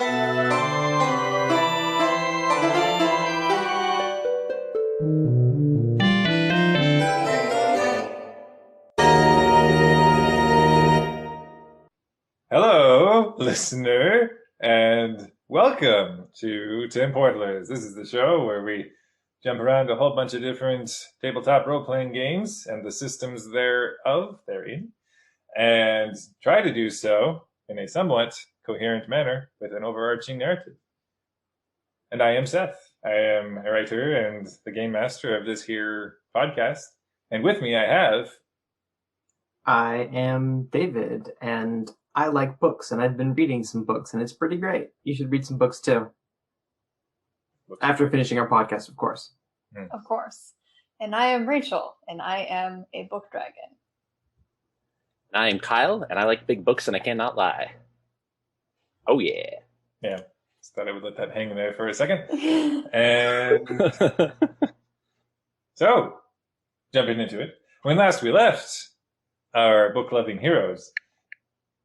Hello, listener, and welcome to Tim Portlers. This is the show where we jump around a whole bunch of different tabletop role-playing games and the systems therein, and try to do so in a somewhat coherent manner with an overarching narrative. And I am Seth. I am a writer and the game master of this here podcast. And with me I have... I am David, and I like books, and I've been reading some books, and it's pretty great. You should read some books too. After finishing our podcast, of course. Of course. And I am Rachel, and I am a book dragon. And I am Kyle, and I like big books, and I cannot lie. Oh, yeah. Yeah, just thought I would let that hang there for a second. And so, jumping into it. When last we left our book-loving heroes,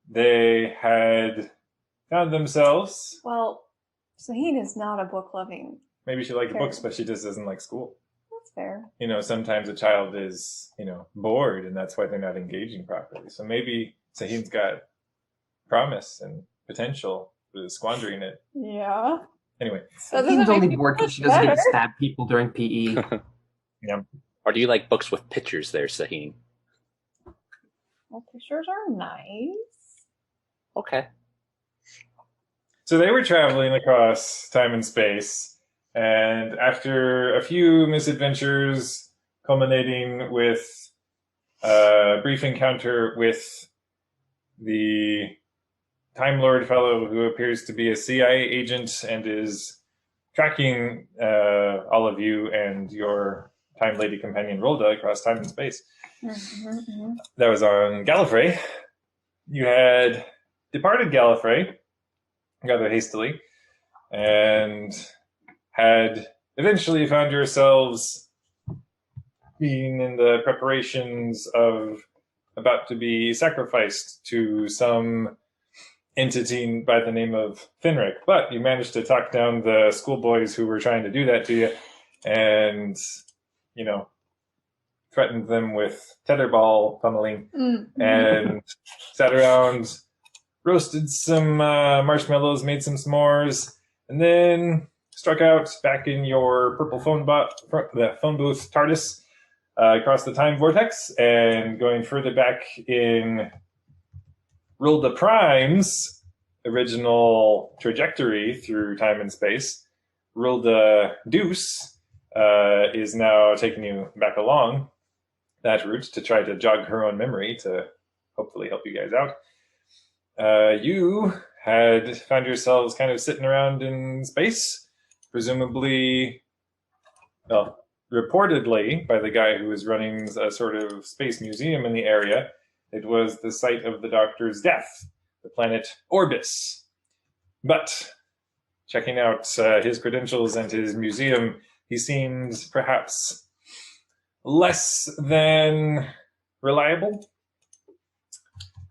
they had found themselves... Well, Saheen is not a book-loving... Maybe she likes books, but she just doesn't like school. That's fair. You know, sometimes a child is, bored, and that's why they're not engaging properly. So maybe Saheen's got promise and potential, but is squandering it. Yeah. Anyway. Saheen's only bored because she doesn't get to stab people during PE. Yeah. Or do you like books with pictures there, Saheen? Well, pictures are nice. Okay. So they were traveling across time and space, and after a few misadventures culminating with a brief encounter with the Time Lord fellow who appears to be a CIA agent and is tracking all of you and your Time Lady companion Rolda across time and space. That was on Gallifrey. You had departed Gallifrey rather hastily and had eventually found yourselves being in the preparations of about to be sacrificed to some entity by the name of Finric. But you managed to talk down the schoolboys who were trying to do that to you and, threatened them with tetherball pummeling and sat around, roasted some marshmallows, made some s'mores, and then struck out back in your purple the phone booth TARDIS across the time vortex, and going further back in Rilda Prime's original trajectory through time and space. Rilda Deuce is now taking you back along that route to try to jog her own memory to hopefully help you guys out. You had found yourselves kind of sitting around in space, presumably, reportedly by the guy who was running a sort of space museum in the area. It was the site of the Doctor's death, the planet Orbis. But checking out his credentials and his museum, he seemed perhaps less than reliable.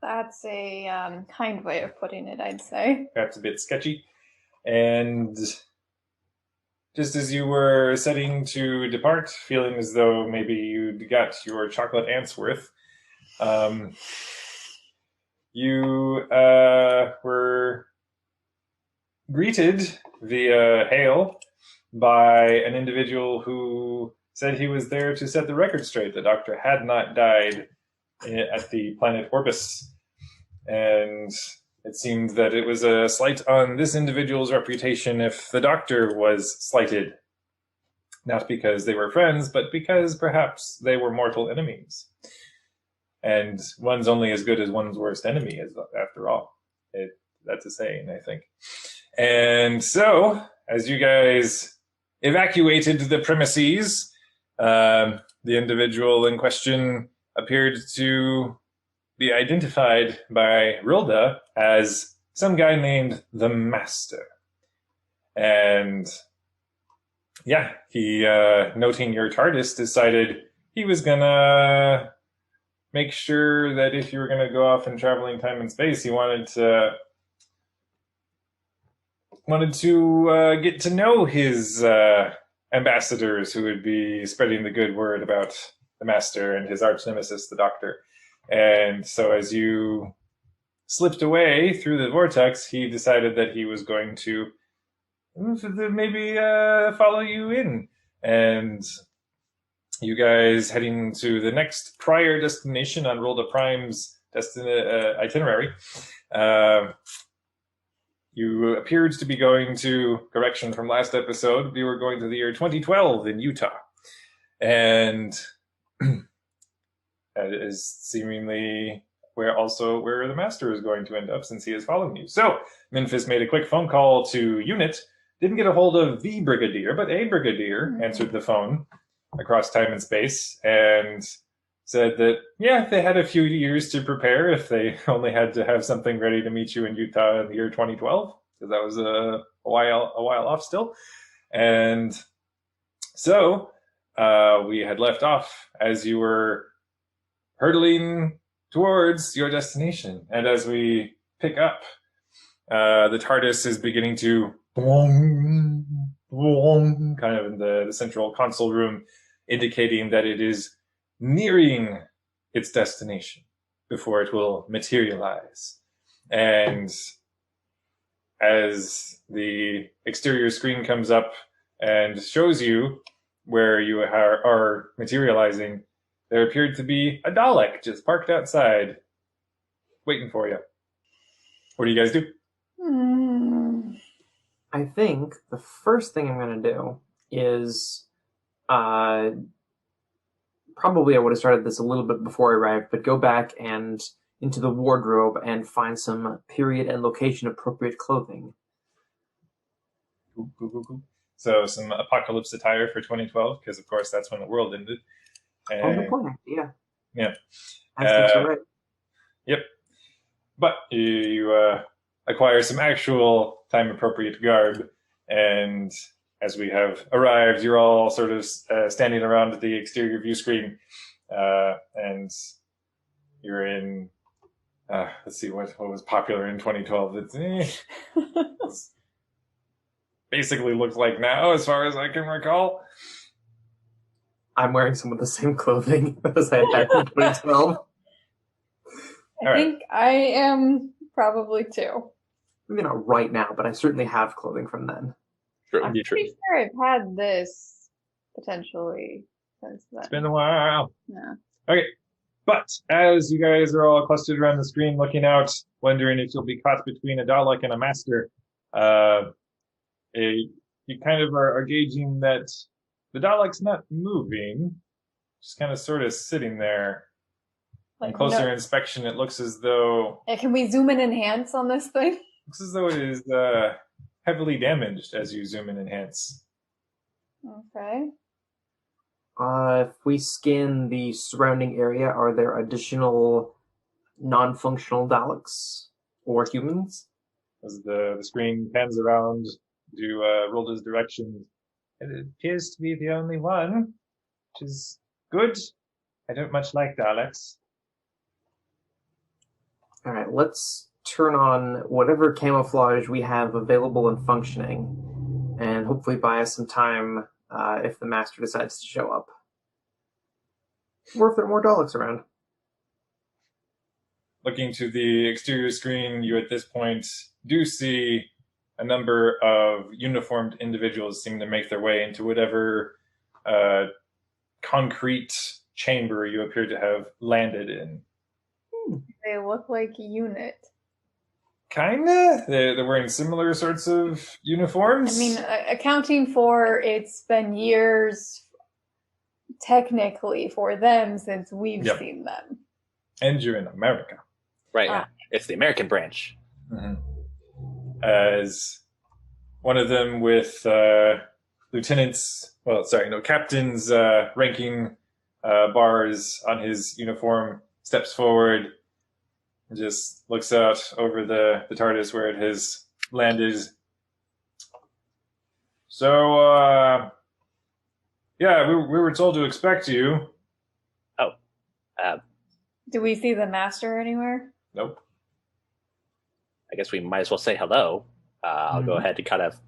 That's a kind way of putting it, I'd say. Perhaps a bit sketchy. And just as you were setting to depart, feeling as though maybe you'd got your chocolate ant's worth, you were greeted via hail by an individual who said he was there to set the record straight. The Doctor had not died at the planet Orbis, and it seemed that it was a slight on this individual's reputation if the Doctor was slighted. Not because they were friends, but because perhaps they were mortal enemies. And one's only as good as one's worst enemy, after all. That's a saying, I think. And so, as you guys evacuated the premises, the individual in question appeared to be identified by Rilda as some guy named the Master. And yeah, he, noting your TARDIS, decided he was gonna make sure that if you were gonna go off and traveling time and space, he wanted to wanted to get to know his ambassadors who would be spreading the good word about the master and his arch nemesis, the doctor. And so as you slipped away through the vortex, he decided that he was going to maybe follow you in. And you guys heading to the next prior destination on Roll to Prime's itinerary. You appeared to be going to, correction from last episode, you were going to the year 2012 in Utah. And that is seemingly where the master is going to end up, since he is following you. So Memphis made a quick phone call to Unit, didn't get a hold of the Brigadier, but a Brigadier answered the phone across time and space and said that, yeah, they had a few years to prepare if they only had to have something ready to meet you in Utah in the year 2012, because that was a while off still. And so we had left off as you were hurtling towards your destination. And as we pick up, the TARDIS is beginning to kind of in the central console room, indicating that it is nearing its destination before it will materialize. And as the exterior screen comes up and shows you where you are materializing, there appeared to be a Dalek just parked outside, waiting for you. What do you guys do? I think the first thing I'm going to do is probably I would have started this a little bit before I arrived, but go back and into the wardrobe and find some period and location appropriate clothing. Cool. So some apocalypse attire for 2012, because of course that's when the world ended. Good point. Yeah. I think so, right. Yep. But you acquire some actual time-appropriate garb, and as we have arrived, you're all sort of standing around the exterior view screen, and you're in, let's see, what was popular in 2012. It's basically looks like now, as far as I can recall. I'm wearing some of the same clothing as I had in 2012. I think I am probably too. Maybe not right now, but I certainly have clothing from then. I'm pretty sure I've had this potentially since then. It's been a while. Yeah. Okay. But as you guys are all clustered around the screen looking out, wondering if you'll be caught between a Dalek and a master, you kind of are gauging that the Dalek's not moving, just kind of sort of sitting there. On closer inspection, it looks as though... Yeah, can we zoom and enhance on this thing? Looks as though it is heavily damaged as you zoom and enhance. Okay. If we scan the surrounding area, are there additional non-functional Daleks or humans? As the screen pans around to Rolda's direction, it appears to be the only one, which is good. I don't much like Daleks. All right, let's turn on whatever camouflage we have available and functioning, and hopefully buy us some time if the master decides to show up. Or if there are more Daleks around. Looking to the exterior screen, you at this point do see a number of uniformed individuals seem to make their way into whatever concrete chamber you appear to have landed in. They look like a unit. Kinda. They're wearing similar sorts of uniforms. I mean, accounting for it's been years technically for them since we've seen them. And you're in America. Right. It's the American branch. Mm-hmm. As one of them with captain's ranking bars on his uniform steps forward and just looks out over the TARDIS where it has landed. So, we were told to expect you. Oh. Do we see the master anywhere? Nope. I guess we might as well say hello. I'll go ahead and kind of,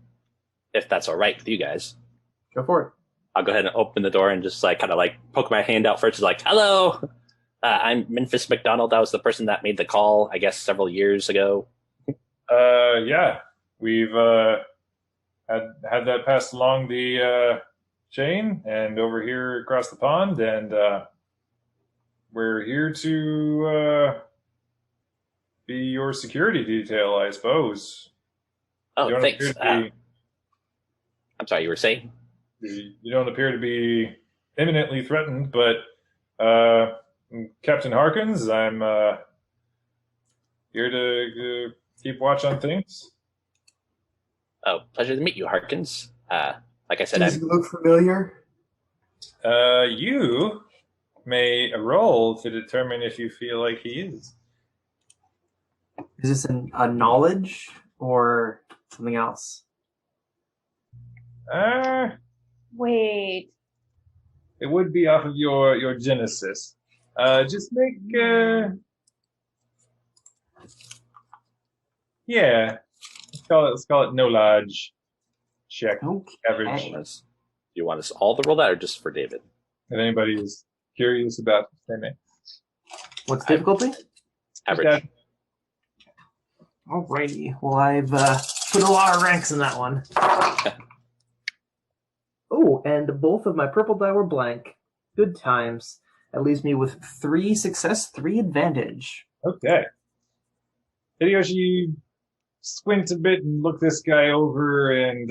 if that's all right with you guys, Go for it. I'll go ahead and open the door and just like kind of like poke my hand out first, like, hello, I'm Memphis McDonald. I was the person that made the call, I guess, several years ago. Yeah, we've had that passed along the chain and over here across the pond, and we're here to be your security detail, I suppose. Oh, You don't thanks. appear to I'm sorry, you were saying? you don't appear to be imminently threatened, but Captain Harkins, I'm here to keep watch on things. Oh, pleasure to meet you, Harkins. Like I said, Does he look familiar? You may roll to determine if you feel like he is. Is this a knowledge or something else? Wait. It would be off of your Genesis. Just make yeah. Let's call it knowledge check. Okay. Average. do you want us all to roll that, or just for David? If anybody is curious about it, they may. What's difficulty? Average. Alrighty. Well, I've put a lot of ranks in that one. Oh, and both of my purple die were blank. Good times. That leaves me with 3 success, 3 advantage. Okay. Hideyoshi squint a bit and look this guy over, and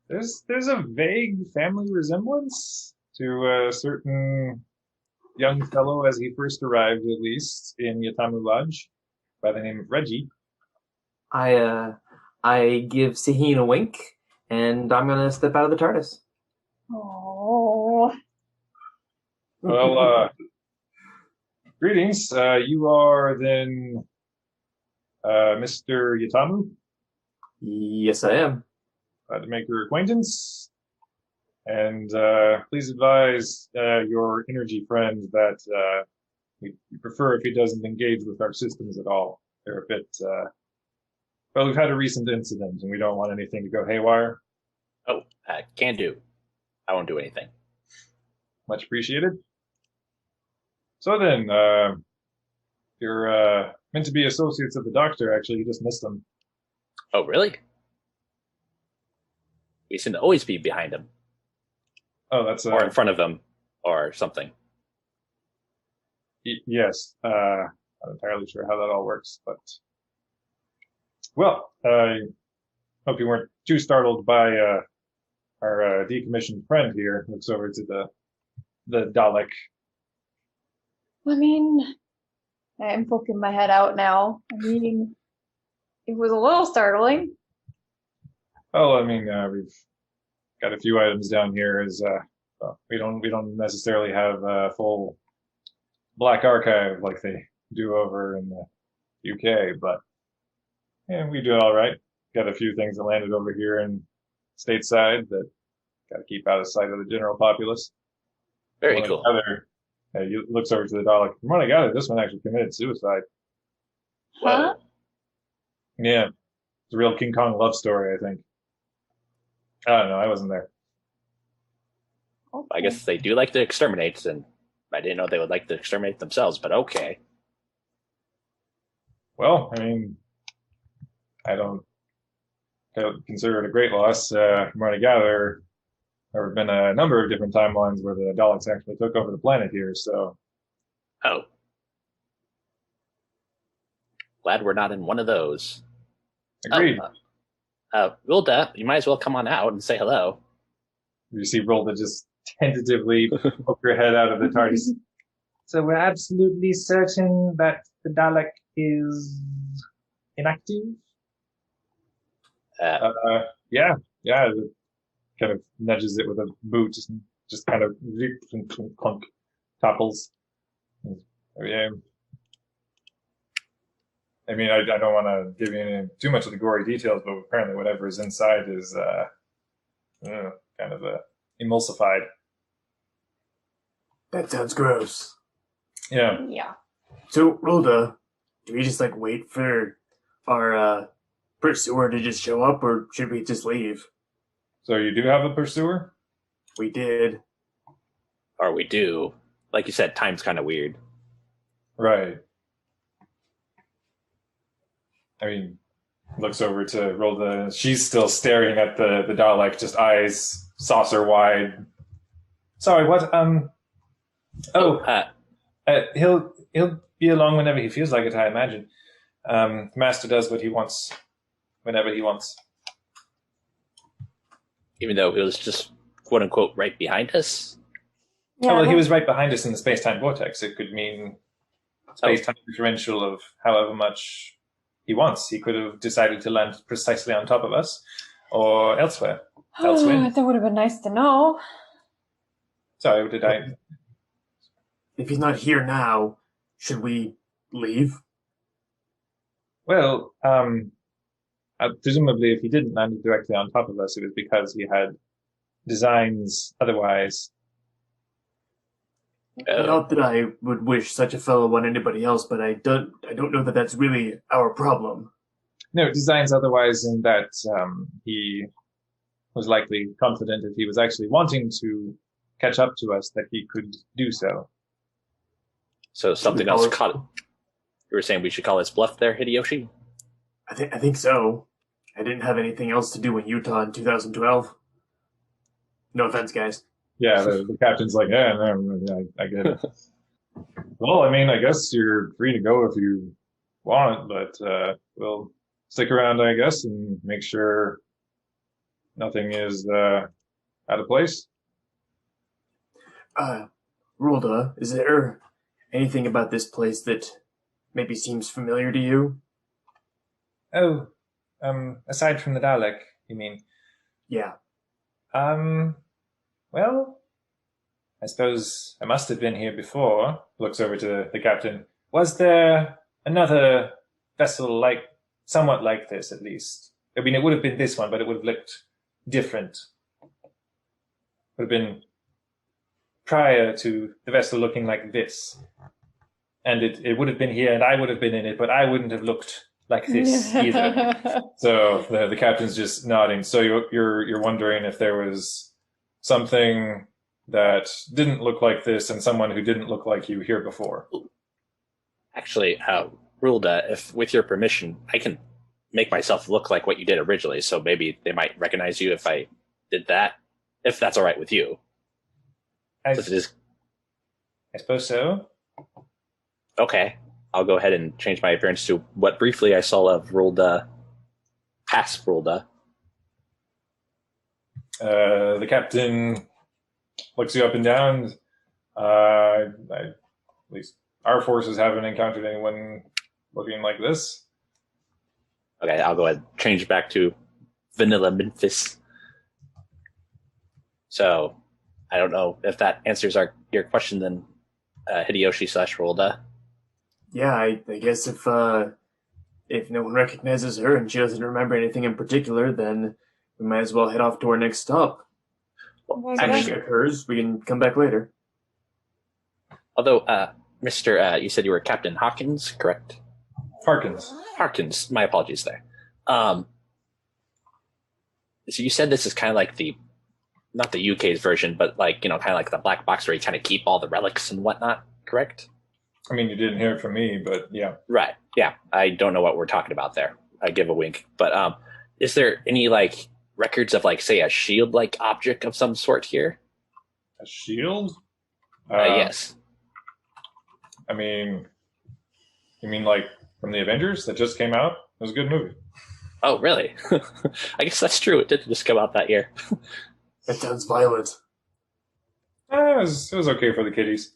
there's a vague family resemblance to a certain young fellow as he first arrived, at least, in Yatamu Lodge, by the name of Reggie. I give Saheen a wink, and I'm gonna step out of the TARDIS. Oh. Well, greetings. You are then Mr. Yatamu. Yes, I am. Glad to make your acquaintance. And please advise your energy friend that we prefer if he doesn't engage with our systems at all. They're a bit... well, we've had a recent incident, and we don't want anything to go haywire. Oh, can do. I won't do anything. Much appreciated. So then, you're meant to be associates of the doctor, actually. You just missed them. Oh, really? We seem to always be behind him. Oh, that's... or in front of him, or something. Yes. Not entirely sure how that all works, but... Well, I hope you weren't too startled by our decommissioned friend here. Looks over to the Dalek. I mean, I'm poking my head out now. I mean, it was a little startling. Oh, I mean, we've got a few items down here. Well, we don't necessarily have a full black archive like they do over in the UK, but yeah, we do all right. Got a few things that landed over here in stateside that got to keep out of sight of the general populace. Very cool. He looks over to the Dalek. From what I gather, this one actually committed suicide. Huh? Yeah. It's a real King Kong love story, I think. I don't know. I wasn't there. Okay. I guess they do like to exterminate, and I didn't know they would like to exterminate themselves, but okay. Well, I mean, I don't consider it a great loss. From what I gather, there have been a number of different timelines where the Daleks actually took over the planet here, so... Oh. Glad we're not in one of those. Agreed. Wilda, you might as well come on out and say hello. You see Rolda just tentatively poke her head out of the TARDIS. So we're absolutely certain that the Dalek is inactive? Yeah. It kind of nudges it with a boot, and just kind of clunk, topples. Yeah. I mean, I don't want to give you too much of the gory details, but apparently whatever is inside is kind of emulsified. That sounds gross. Yeah. Yeah. So, Rhoda, do we just wait for our pursuer to just show up, or should we just leave? So you do have a pursuer? We did. Or we do. Like you said, time's kind of weird. Right. I mean, looks over to Rolda. She's still staring at the Dalek, just eyes saucer wide. Sorry, what? He'll be along whenever he feels like it, I imagine. Master does what he wants, whenever he wants. Even though he was just, quote unquote, right behind us? Yeah, Well, he was right behind us in the space-time vortex. It could mean space-time differential of however much he wants. He could have decided to land precisely on top of us or elsewhere. That would have been nice to know. Sorry, did I? If he's not here now, should we leave? Well, presumably if he didn't land directly on top of us, it was because he had designs otherwise. Not that I would wish such a fellow on anybody else, but I don't know that that's really our problem. No, designs otherwise in that he was likely confident if he was actually wanting to catch up to us that he could do so. So something else caught it. You were saying we should call his bluff there, Hideyoshi? I think so. I didn't have anything else to do in Utah in 2012. No offense, guys. Yeah, the captain's like, yeah, no, I get it. Well, I mean, I guess you're free to go if you want, but we'll stick around, I guess, and make sure nothing is out of place. Rulda, is there anything about this place that maybe seems familiar to you? Oh, aside from the Dalek, you mean? Yeah. Well, I suppose I must have been here before. Looks over to the captain. Was there another vessel somewhat like this, at least? I mean, it would have been this one, but it would have looked different. Would have been prior to the vessel looking like this. And it would have been here, and I would have been in it, but I wouldn't have looked like this either. So the captain's just nodding. So you're wondering if there was something that didn't look like this and someone who didn't look like you here before. Actually, Rulda, if with your permission, I can make myself look like what you did originally, so maybe they might recognize you if I did that, if that's all right with you. I Since I suppose so. Okay, I'll go ahead and change my appearance to what briefly I saw of Rulda, past Rulda. The captain looks you up and down. At least our forces haven't encountered anyone looking like this. Okay, I'll go ahead and change back to Vanilla Memphis. So, I don't know if that answers your question then, Hideyoshi / Rulda. Yeah, I guess if no one recognizes her and she doesn't remember anything in particular, then we might as well head off to our next stop. Well, If anything occurs, we can come back later. Although, Mr. You said you were Captain Hawkins, correct? Harkins, my apologies there. So you said this is kind of like not the UK's version, but kind of like the black box where you kind of keep all the relics and whatnot, correct? I mean, you didn't hear it from me, but yeah. Right, yeah. I don't know what we're talking about there. I give a wink. But is there any records of say a shield-like object of some sort here? A shield? Yes. I mean, you mean from the Avengers that just came out? It was a good movie. Oh, really? I guess that's true. It did just come out that year. That sounds violent. It was okay for the kiddies.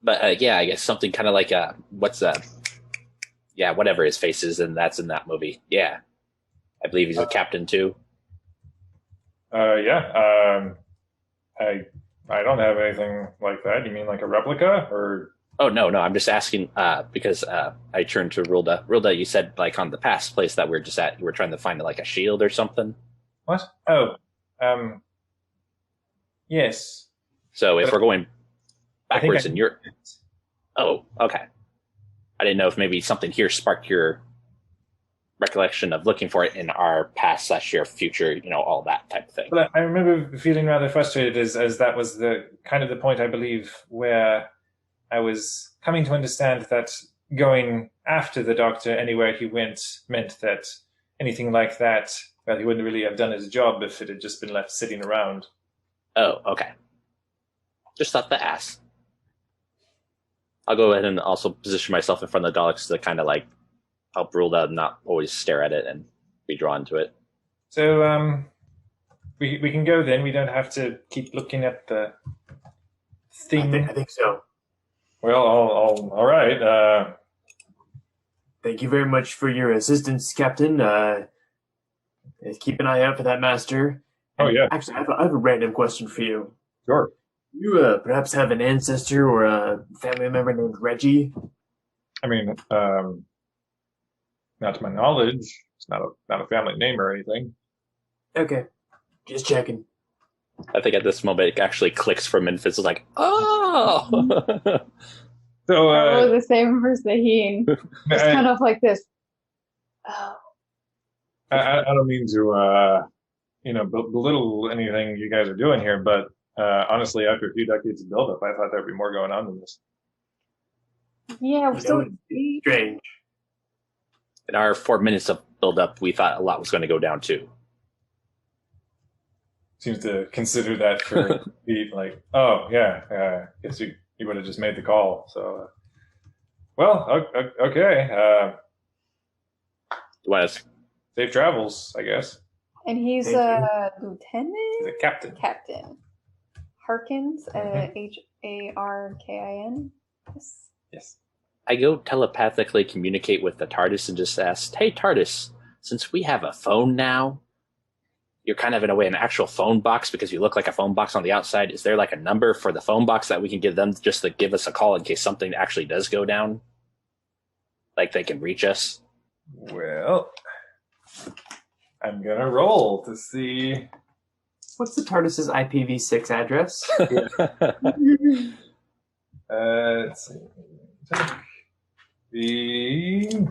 But yeah, I guess something kind of like whatever his face is, and that's in that movie. Yeah, I believe he's a captain too. Yeah. I don't have anything like that. You mean like a replica or? Oh no, I'm just asking because I turned to Rulda. Rulda, you said on the past place that we were just at, you were trying to find a shield or something. What? Oh, yes. So if we're going backwards in Europe. Oh, okay. I didn't know if maybe something here sparked your recollection of looking for it in our past / your future, all that type of thing. But I remember feeling rather frustrated as that was the kind of the point, I believe, where I was coming to understand that going after the Doctor anywhere he went meant that anything like that, well, he wouldn't really have done his job if it had just been left sitting around. Oh, okay. Just thought to ask. I'll go ahead and also position myself in front of the Daleks to kind of like help rule that and not always stare at it and be drawn to it. So, we can go then. We don't have to keep looking at the thing. I think so. Well, all right. Thank you very much for your assistance, Captain. Keep an eye out for that master. Oh, yeah. Actually, I have a random question for you. Sure. You perhaps have an ancestor or a family member named Reggie? I mean, not to my knowledge. It's not a family name or anything. Okay, just checking. I think at this moment it actually clicks for Minfitz. It's like, oh! So, the same for Sahin. Just kind of like this. Oh. I don't mean to, belittle anything you guys are doing here, but honestly, after a few decades of buildup, I thought there'd be more going on than this. Yeah, so it's strange. In our 4 minutes of buildup, we thought a lot was going to go down too. Seems to consider that for the like, oh yeah, guess you would have just made the call. So, well, okay. You want to safe travels, I guess. And he's a lieutenant? He's a captain. Captain. Harkins, Harkin. Yes. I go telepathically communicate with the TARDIS and just ask, hey, TARDIS, since we have a phone now, you're kind of in a way an actual phone box because you look like a phone box on the outside. Is there like a number for the phone box that we can give them just to give us a call in case something actually does go down? Like they can reach us? Well, I'm going to roll to see. What's the TARDIS's IPv6 address? Let's see.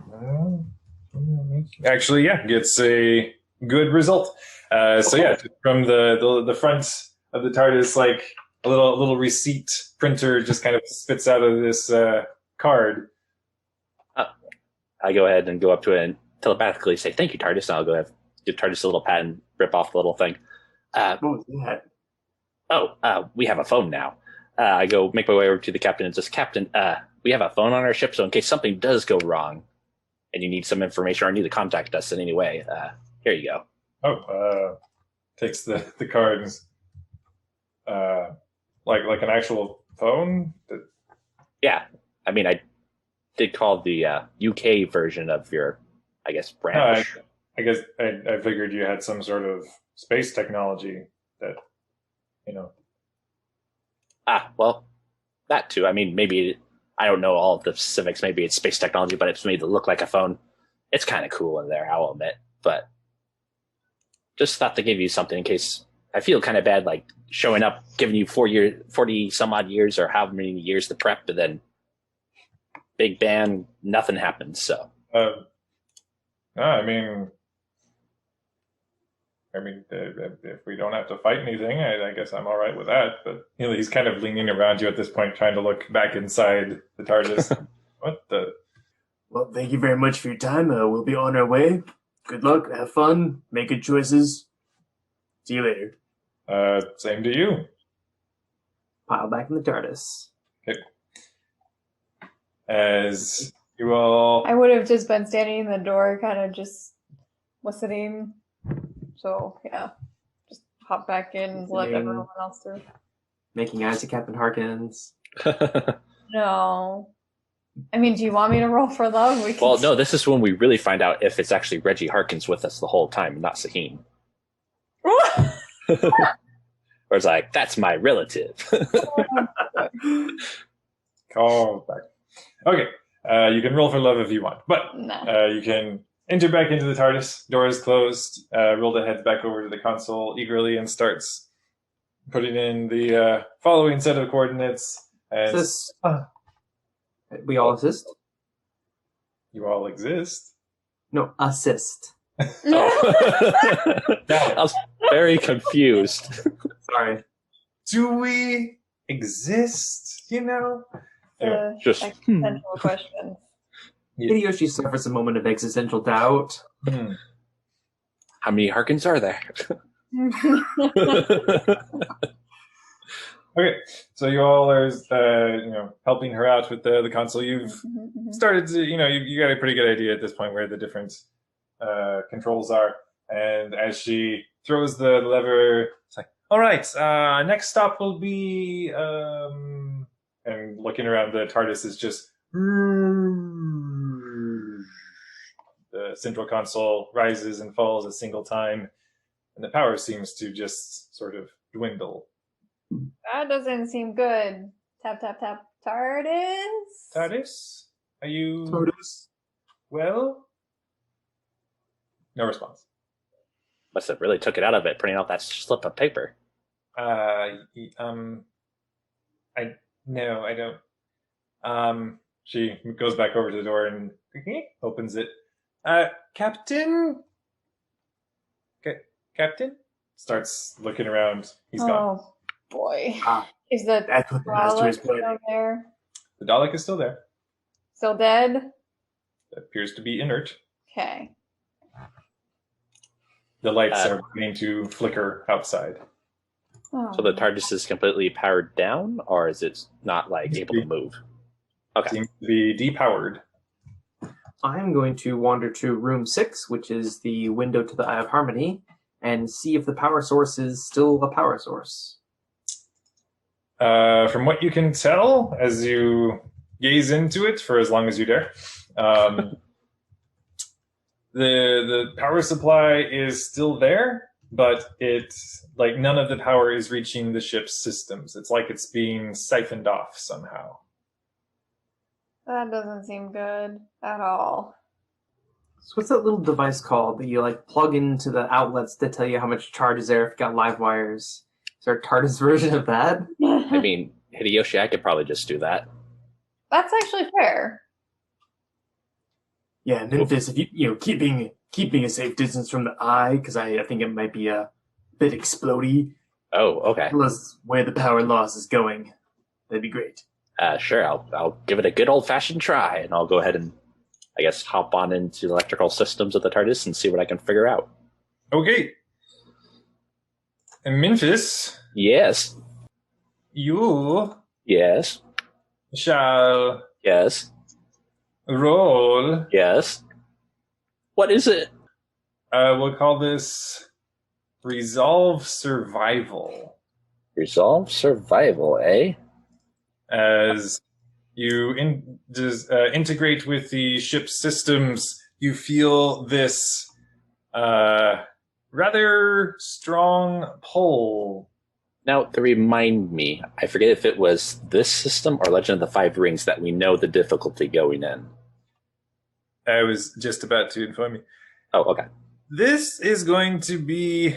Actually, yeah, gets a good result. So yeah, from the front of the TARDIS, like a little receipt printer just kind of spits out of this card. I go ahead and go up to it and telepathically say, thank you, TARDIS. And I'll go ahead, give TARDIS a little pat and rip off the little thing. What was that? We have a phone now. I go make my way over to the captain and says, Captain, we have a phone on our ship, so in case something does go wrong and you need some information or need to contact us in any way, here you go. Takes the card and, like an actual phone? Yeah. I mean, I did call the UK version of your, I guess, branch. I guess I figured you had some sort of space technology that, Well, that too. I mean, maybe, I don't know all of the specifics. Maybe it's space technology, but it's made to look like a phone. It's kind of cool in there, I'll admit. But just thought to give you something in case. I feel kind of bad, like showing up, giving you 40 some odd years or how many years to prep, but then big bang, nothing happens. So, no, I mean, if we don't have to fight anything, I guess I'm all right with that. But he's kind of leaning around you at this point, trying to look back inside the TARDIS. What the? Well, thank you very much for your time. We'll be on our way. Good luck. Have fun. Make good choices. See you later. Same to you. Pile back in the TARDIS. Okay. As you all... I would have just been standing in the door, kind of just listening. So, yeah. Just hop back in and let everyone else through. Making eyes at Captain Harkins. No. I mean, do you want me to roll for love? Well, no, this is when we really find out if it's actually Reggie Harkins with us the whole time, not Sahin. Or it's like, that's my relative. Call back. Okay. You can roll for love if you want. But you can enter back into the TARDIS. Door is closed. Rilda heads back over to the console eagerly and starts putting in the following set of coordinates. We all assist? You all exist. No, assist. Oh. I was very confused. Sorry. Do we exist? Anyway, Just Existential questions. Hideyoshi suffers a moment of existential doubt. how many Harkins are there? Okay, so you all are, helping her out with the console. You've started to, you got a pretty good idea at this point where the different controls are. And as she throws the lever, it's like, all right, next stop will be, and looking around, the TARDIS is just, the central console rises and falls a single time, and the power seems to just sort of dwindle. That doesn't seem good. Tap, tap, tap. TARDIS? TARDIS? Are you TARDIS? well? No response. Must have really took it out of it, printing out that slip of paper. No, I don't. She goes back over to the door and opens it. Captain? Captain? Starts looking around. He's gone. Oh, boy. Ah, Is the that's what the master Dalek is still planning. there? The Dalek is still there. Still dead? It appears to be inert. Okay. The lights are beginning to flicker outside. Oh. So the TARDIS is completely powered down, or is it not able to move? Okay. Seems to be depowered. I'm going to wander to room 6, which is the window to the Eye of Harmony, and see if the power source is still a power source. From what you can tell, as you gaze into it for as long as you dare, the power supply is still there, but none of the power is reaching the ship's systems. It's like it's being siphoned off somehow. That doesn't seem good at all. So what's that little device called that you plug into the outlets to tell you how much charge is there if you got live wires? Is there a TARDIS version of that? I mean, Hideyoshi, I could probably just do that. That's actually fair. Yeah, Memphis, if you keeping a safe distance from the eye, because I think it might be a bit explodey. Oh, okay. Tell us where the power loss is going. That'd be great. Sure, I'll give it a good old-fashioned try, and I'll go ahead and, I guess, hop on into the electrical systems of the TARDIS and see what I can figure out. Okay. And Memphis, Yes. you Yes. shall Yes. roll. Yes. What is it? We'll call this Resolve Survival. Resolve survival, eh? As you integrate with the ship's systems, you feel this rather strong pull. Now, to remind me, I forget if it was this system or Legend of the Five Rings that we know the difficulty going in. I was just about to inform you. Oh, okay. This is going to be...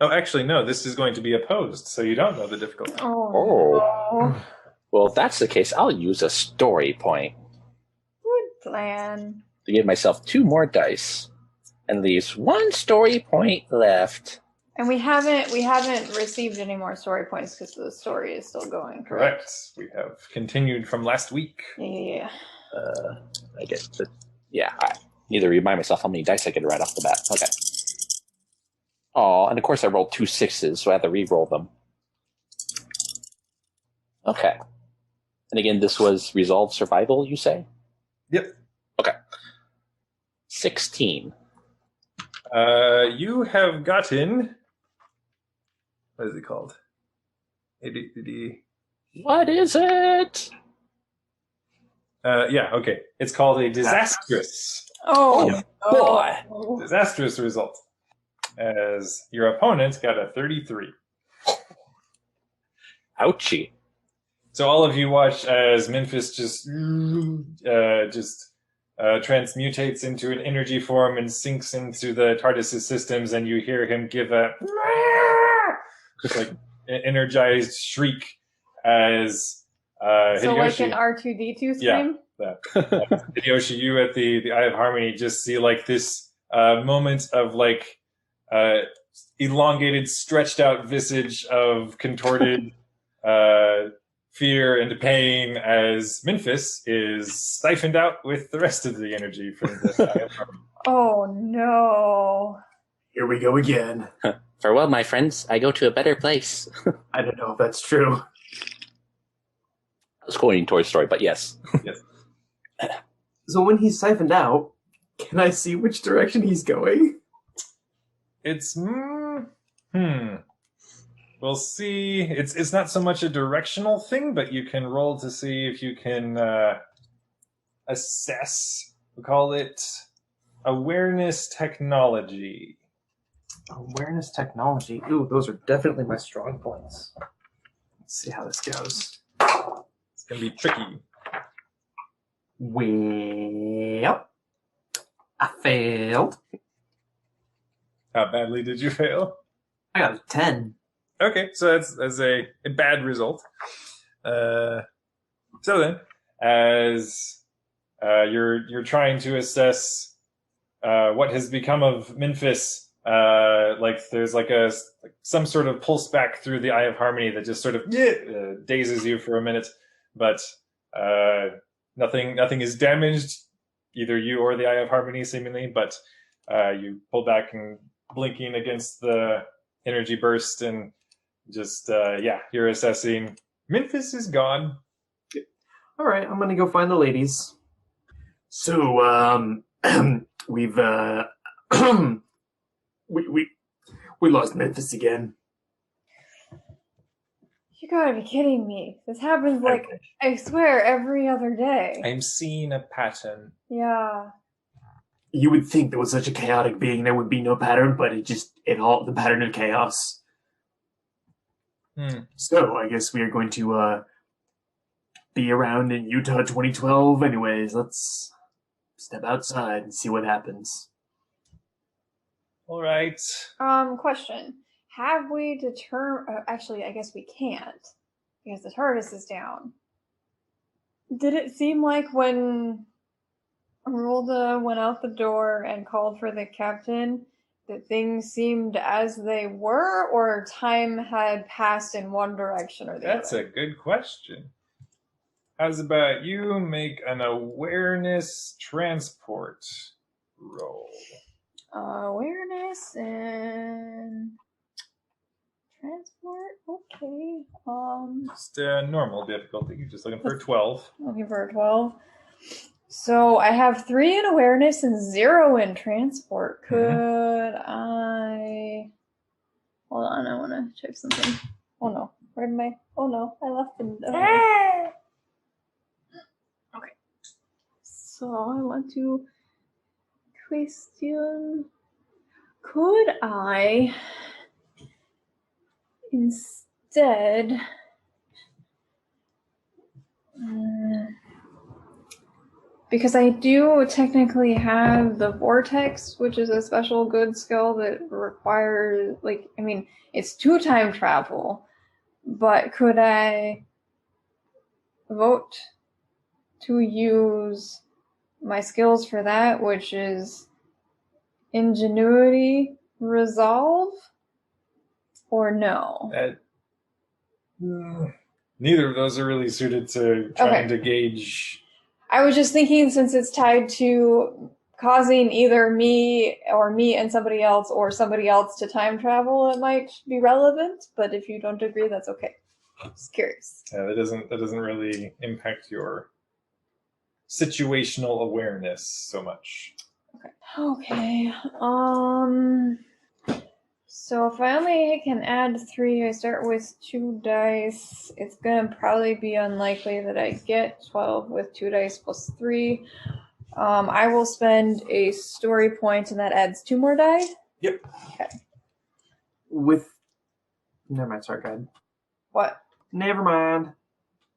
Oh, actually, no, this is going to be opposed, so you don't know the difficulty. Oh. Well, if that's the case, I'll use a story point Good plan. to give myself 2 more dice. And leaves 1 story point left. And we haven't received any more story points because the story is still going. Correct. We have continued from last week. Yeah. I guess, I need to remind myself how many dice I get right off the bat. Okay. Oh, and of course I rolled 2 6s, so I have to re-roll them. Okay. And again, this was Resolve Survival, you say? Yep. Okay. 16. You have gotten... What is it called? What is it? Yeah, okay. It's called a disastrous. Oh, boy. Disastrous result. As your opponent got a 33. Ouchie. So all of you watch as Memphis just transmutates into an energy form and sinks into the TARDIS's systems, and you hear him give a an energized shriek as so Hideyoshi, like an R2D2 scream? that. Hideyoshi, you at the Eye of Harmony just see like this moment of like elongated, stretched out visage of contorted fear and pain as Memphis is siphoned out with the rest of the energy from the Eye of Harmony. Oh no. Here we go again. Farewell, my friends. I go to a better place. I don't know if that's true. I was quoting Toy Story, but yes. Yes. So when he's siphoned out, can I see which direction he's going? It's We'll see. It's not so much a directional thing, but you can roll to see if you can assess. We call it awareness technology. Awareness technology. Ooh, those are definitely my strong points. Let's see how this goes. It's gonna be tricky. Well, I failed. How badly did you fail? I got a 10. Okay, so that's a bad result. So then, as you're trying to assess what has become of Memphis, like there's like some sort of pulse back through the Eye of Harmony that just sort of dazes you for a minute, but nothing is damaged, either you or the Eye of Harmony seemingly, but you pull back and blinking against the energy burst and just you're assessing. Memphis is gone. All right, I'm gonna go find the ladies. So, we've we lost Memphis again. You gotta be kidding me. This happens like, I swear, every other day. I'm seeing a pattern. Yeah. You would think there was such a chaotic being there would be no pattern, but the pattern of chaos. So I guess we are going to be around in Utah 2012. Anyways, let's step outside and see what happens. All right. Question. Have we determined... actually, I guess we can't, because the TARDIS is down. Did it seem like when Rulda went out the door and called for the captain, that things seemed as they were, or time had passed in one direction or the other? That's a good question. How's about you make an awareness transport roll? Awareness and transport. Okay. Just normal difficulty. You're just looking for a 12. Looking for a 12. So I have 3 in awareness and 0 in transport. Could I... Hold on, I want to check something. Oh no, where did my... Oh no, I left them. Okay. So I want to question... Could I instead... because I do technically have the Vortex, which is a special good skill that requires, like, I mean, it's 2 time travel, but could I vote to use my skills for that, which is Ingenuity, Resolve, or no? Neither of those are really suited to trying to gauge... I was just thinking, since it's tied to causing either me and somebody else, or somebody else to time travel, it might be relevant. But if you don't agree, that's okay. Just curious. Yeah, that doesn't really impact your situational awareness so much. Okay. So if I only can add 3, I start with 2 dice. It's gonna probably be unlikely that I get 12 with 2 dice plus 3. I will spend a story point, and that adds 2 more die. Yep. Okay. Never mind. Sorry, go ahead. What? Never mind.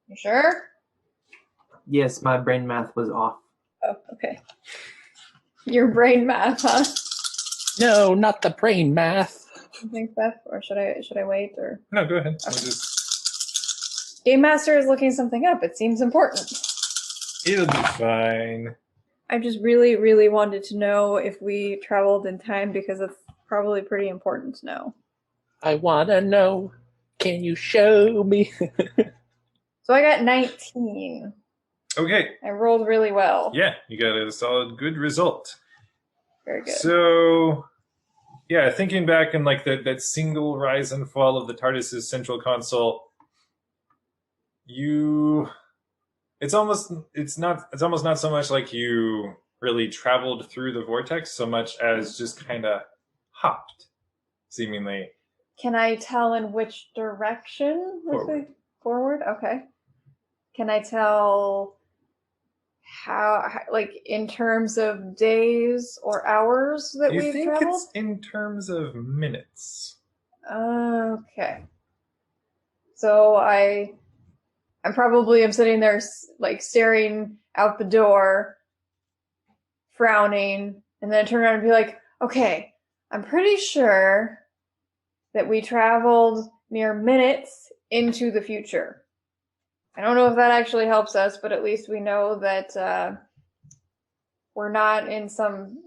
You sure? Yes, my brain math was off. Oh, okay. Your brain math, huh? No, not the brain math. You think, Beth, or should I wait, or? No, go ahead. Game Master is looking something up. It seems important. It'll be fine. I just really, really wanted to know if we traveled in time because it's probably pretty important to know. I wanna know. Can you show me? So I got 19. Okay. I rolled really well. Yeah, you got a solid, good result. Very good. So, yeah, thinking back in like that single rise and fall of the TARDIS's central console, it's almost not so much like you really traveled through the vortex so much as just kind of hopped, seemingly. Can I tell in which direction? Forward? Okay. Can I tell how, like, in terms of days or hours that we've think traveled? it's in terms of minutes. Okay. So I'm probably sitting there like staring out the door, frowning, and then I turn around and be like, okay, I'm pretty sure that we traveled mere minutes into the future. I don't know if that actually helps us, but at least we know that we're not in some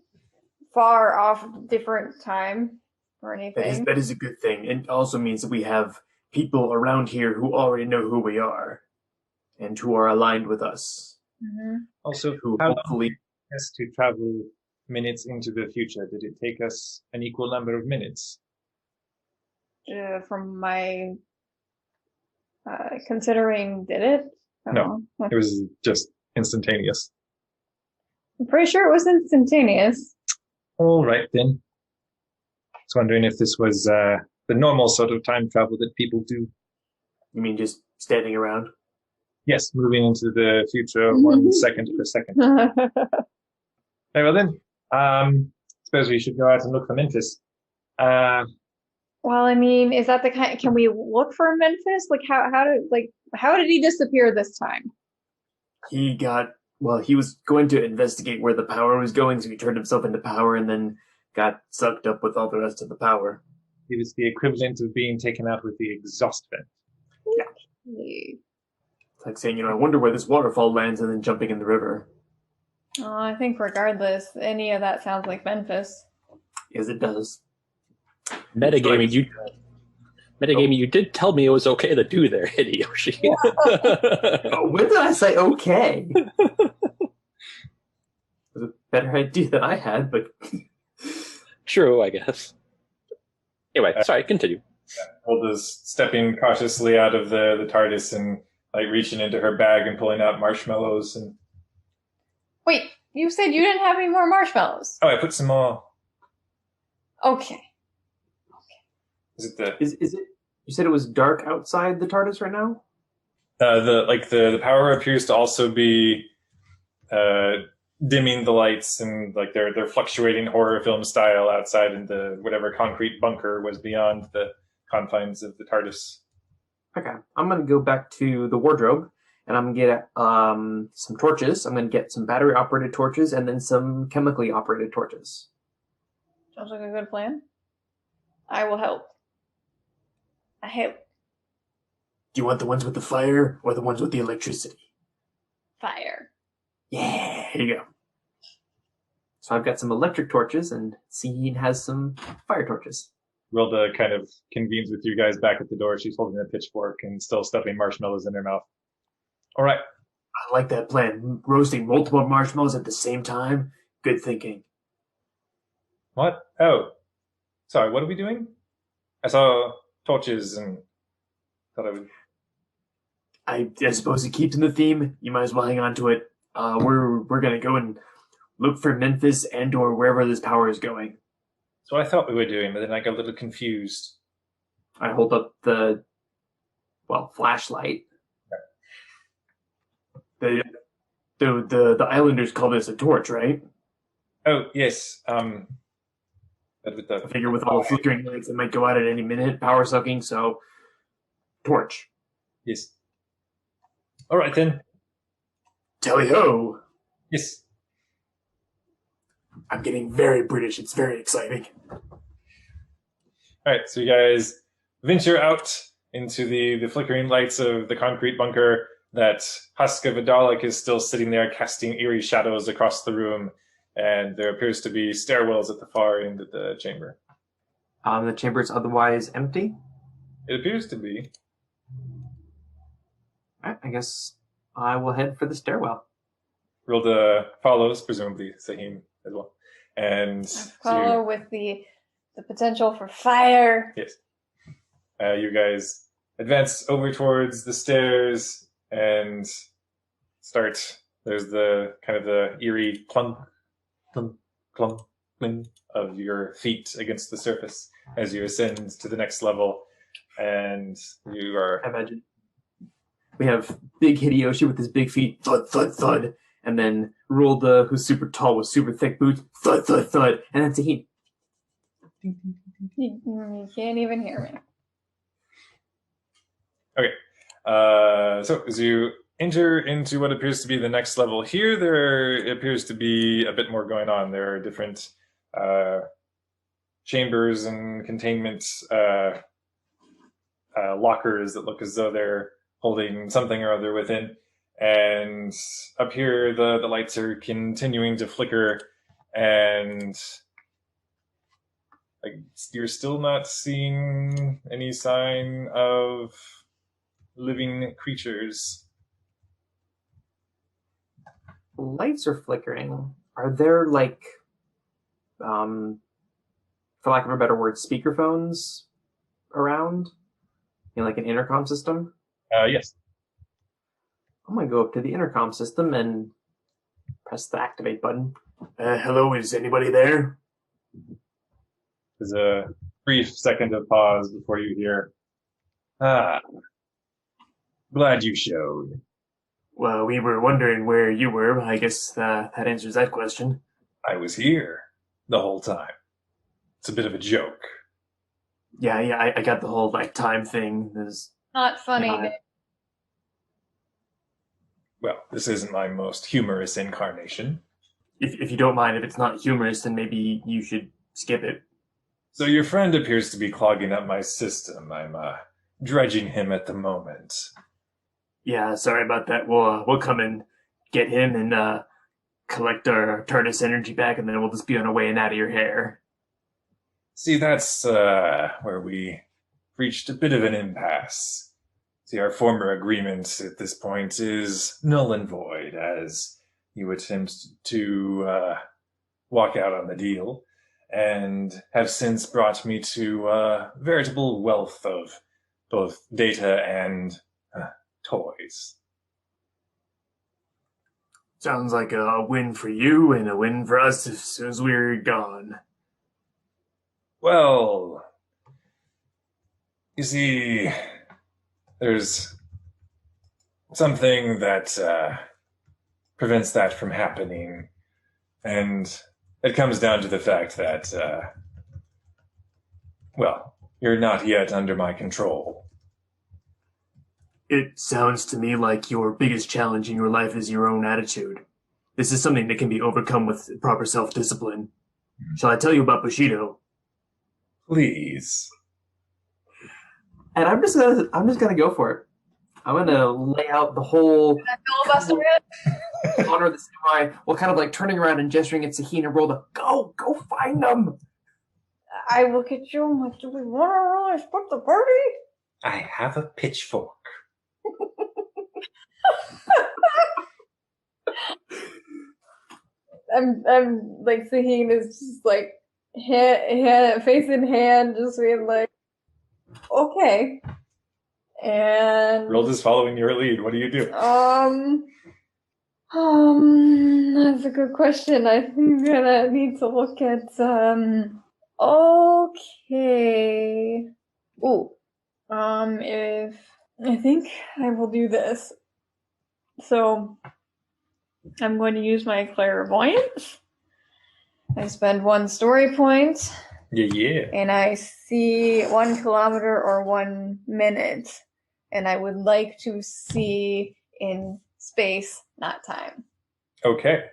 far off different time or anything. That is a good thing. It also means that we have people around here who already know who we are and who are aligned with us. Mm-hmm. Also, Who how long hopefully did it take us to travel minutes into the future? Did it take us an equal number of minutes? From my considering, did it? No. It was just instantaneous. I'm pretty sure it was instantaneous. All right, then. I was wondering if this was the normal sort of time travel that people do. You mean just standing around? Yes, moving into the future 1 second per second. Very well then. Suppose we should go out and look for Memphis. Well, I mean, is that the kind? Can we look for Memphis? Like, how did he disappear this time? He was going to investigate where the power was going, so he turned himself into power and then got sucked up with all the rest of the power. It was the equivalent of being taken out with the exhaust vent. It's like saying, I wonder where this waterfall lands and then jumping in the river. Oh, I think regardless, any of that sounds like Memphis. Yes, it does. Metagaming, you did tell me it was okay to do there, Hideyoshi. When did I say okay? It was a better idea than I had, but... True, I guess. Anyway, sorry, continue. Hilda's stepping cautiously out of the TARDIS and like reaching into her bag and pulling out marshmallows and... Wait, you said you didn't have any more marshmallows. Oh, I put some more. Okay. Is it the... Is it? You said it was dark outside the TARDIS right now? The power appears to also be dimming the lights and like they're fluctuating horror film style outside in the whatever concrete bunker was beyond the confines of the TARDIS. Okay, I'm gonna go back to the wardrobe and I'm gonna get some torches. I'm gonna get some battery operated torches and then some chemically operated torches. Sounds like a good plan. I will help. I help. Do you want the ones with the fire or the ones with the electricity? Fire. Yeah, here you go. So I've got some electric torches and Seed has some fire torches. Wilda kind of convenes with you guys back at the door. She's holding a pitchfork and still stuffing marshmallows in her mouth. All right. I like that plan. Roasting multiple marshmallows at the same time. Good thinking. What? Oh. Sorry, what are we doing? I saw torches and thought I would... I suppose it keeps in the theme. You might as well hang on to it. We're gonna go and look for Memphis and or wherever this power is going. That's what I thought we were doing, but then I got a little confused. I hold up the flashlight. The islanders call this a torch, right? Oh, yes. But with I the... figure with all the flickering lights that might go out at any minute, power sucking, so torch. Yes. All right, then. Tally-ho! Yes. I'm getting very British. It's very exciting. All right, so you guys venture out into the flickering lights of the concrete bunker, that husk of a Dalek is still sitting there casting eerie shadows across the room, and there appears to be stairwells at the far end of the chamber. The chamber is otherwise empty. It appears to be. Alright, I guess I will head for the stairwell. Rilda follows, presumably Sahim as well. And Follow with the potential for fire. Yes. You guys advance over towards the stairs and start. There's the kind of the eerie clunk, clunk, clunk, clink of your feet against the surface as you ascend to the next level. And you are. I imagine we have big Hideyoshi with his big feet, thud, thud, thud. And then Rulda, who's super tall with super thick boots, thud, thud, thud. And then Tahini. You can't even hear me. Okay. So as you enter into what appears to be the next level here, there appears to be a bit more going on. There are different chambers and containment lockers that look as though they're holding something or other within. And up here, the lights are continuing to flicker, and you're still not seeing any sign of living creatures. Lights are flickering. Are there, like, for lack of a better word, speakerphones around? Like an intercom system? Yes. I'm going to go up to the intercom system and press the activate button. Hello, is anybody there? There's a brief second of pause before you hear, glad you showed. Well, we were wondering where you were. I guess that answers that question. I was here the whole time. It's a bit of a joke. Yeah, I got the whole, like, time thing. There's Not funny. Well, this isn't my most humorous incarnation. If you don't mind, if it's not humorous, then maybe you should skip it. So your friend appears to be clogging up my system. I'm dredging him at the moment. Yeah, sorry about that. We'll come and get him and collect our TARDIS energy back, and then we'll just be on our way and out of your hair. See, that's where we reached a bit of an impasse. See, our former agreement at this point is null and void as you attempt to walk out on the deal, and have since brought me to a veritable wealth of both data and toys. Sounds like a win for you and a win for us as soon as we're gone. Well, you see, there's something that prevents that from happening, and it comes down to the fact that, well, you're not yet under my control. It sounds to me like your biggest challenge in your life is your own attitude. This is something that can be overcome with proper self-discipline. Shall I tell you about Bushido? Please. And I'm just gonna go for it. I'm gonna lay out the whole Filibuster it? honor of the samurai while kind of like turning around and gesturing at Sahin and Rolda. Go find them. I look at you and like, do we want to really split the party? I have a pitchfork. I'm like Sahin is just like face in hand, just being like, okay. And Rilda's following your lead. What do you do? That's a good question. I think I'm gonna need to look at okay. Ooh. If I think I will do this. So I'm going to use my clairvoyance. I spend 1 story point. Yeah. And I see 1 kilometer or 1 minute. And I would like to see in space, not time. Okay.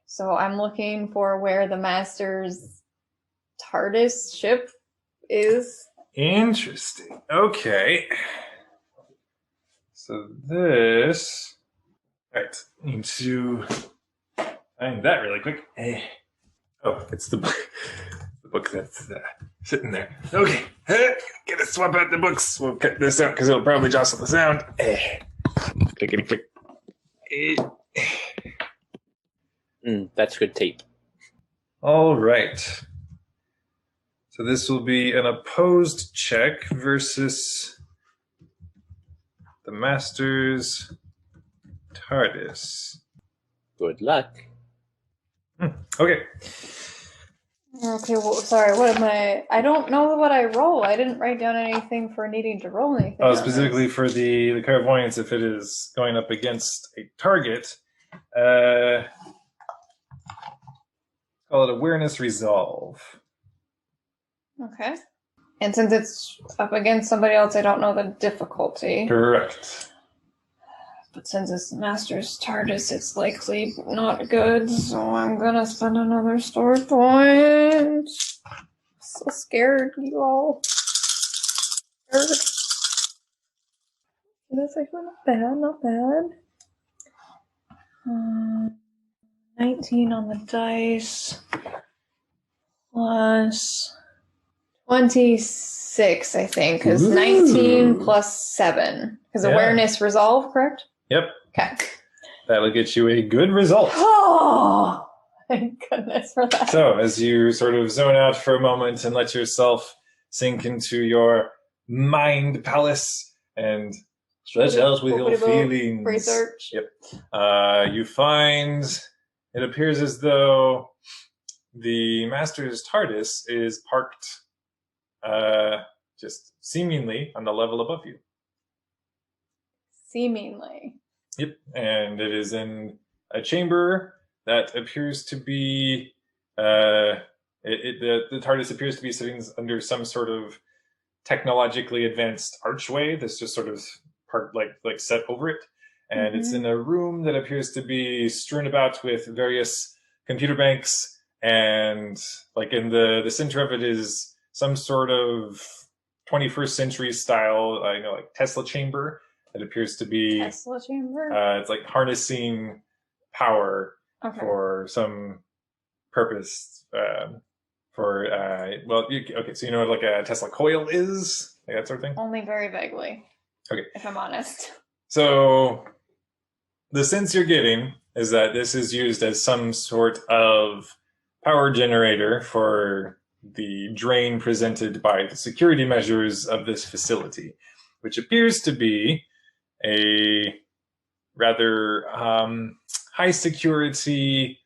So I'm looking for where the Master's TARDIS ship is. Interesting. Okay. So this... Right. Need to find that really quick. Oh, it's the book. The book that's sitting there. Okay. Gotta swap out the books. We'll cut this out because it'll probably jostle the sound. Clickety click. That's good tape. All right. So this will be an opposed check versus the Master's TARDIS. Good luck. Okay. Okay, well, sorry, what am I don't know what I roll. I didn't write down anything for needing to roll anything. Oh, on specifically this. for the clairvoyance, if it is going up against a target, call it awareness resolve. Okay. And since it's up against somebody else, I don't know the difficulty. Correct. But since it's Master's TARDIS, it's likely not good, so I'm gonna spend another story point. So scared, you all. Scared. That's actually not bad. 19 on the dice. Plus 26, I think, because 19 plus 7. Because awareness resolve, correct? Yep. Okay. That'll get you a good result. Oh, thank goodness for that. So, as you sort of zone out for a moment and let yourself sink into your mind palace and stretch out with your feelings. Research. Yep. You find it appears as though the Master's TARDIS is parked just seemingly on the level above you. Seemingly. Yep, and it is in a chamber that appears to be the TARDIS appears to be sitting under some sort of technologically advanced archway that's just sort of like set over it, and it's in a room that appears to be strewn about with various computer banks, and like in the center of it is some sort of 21st century style, like Tesla chamber. It appears to be Tesla chamber. It's like harnessing power for some purpose. Okay, so you know what like a Tesla coil is, like that sort of thing. Only very vaguely. Okay, if I'm honest. So the sense you're getting is that this is used as some sort of power generator for the drain presented by the security measures of this facility, which appears to be a rather high security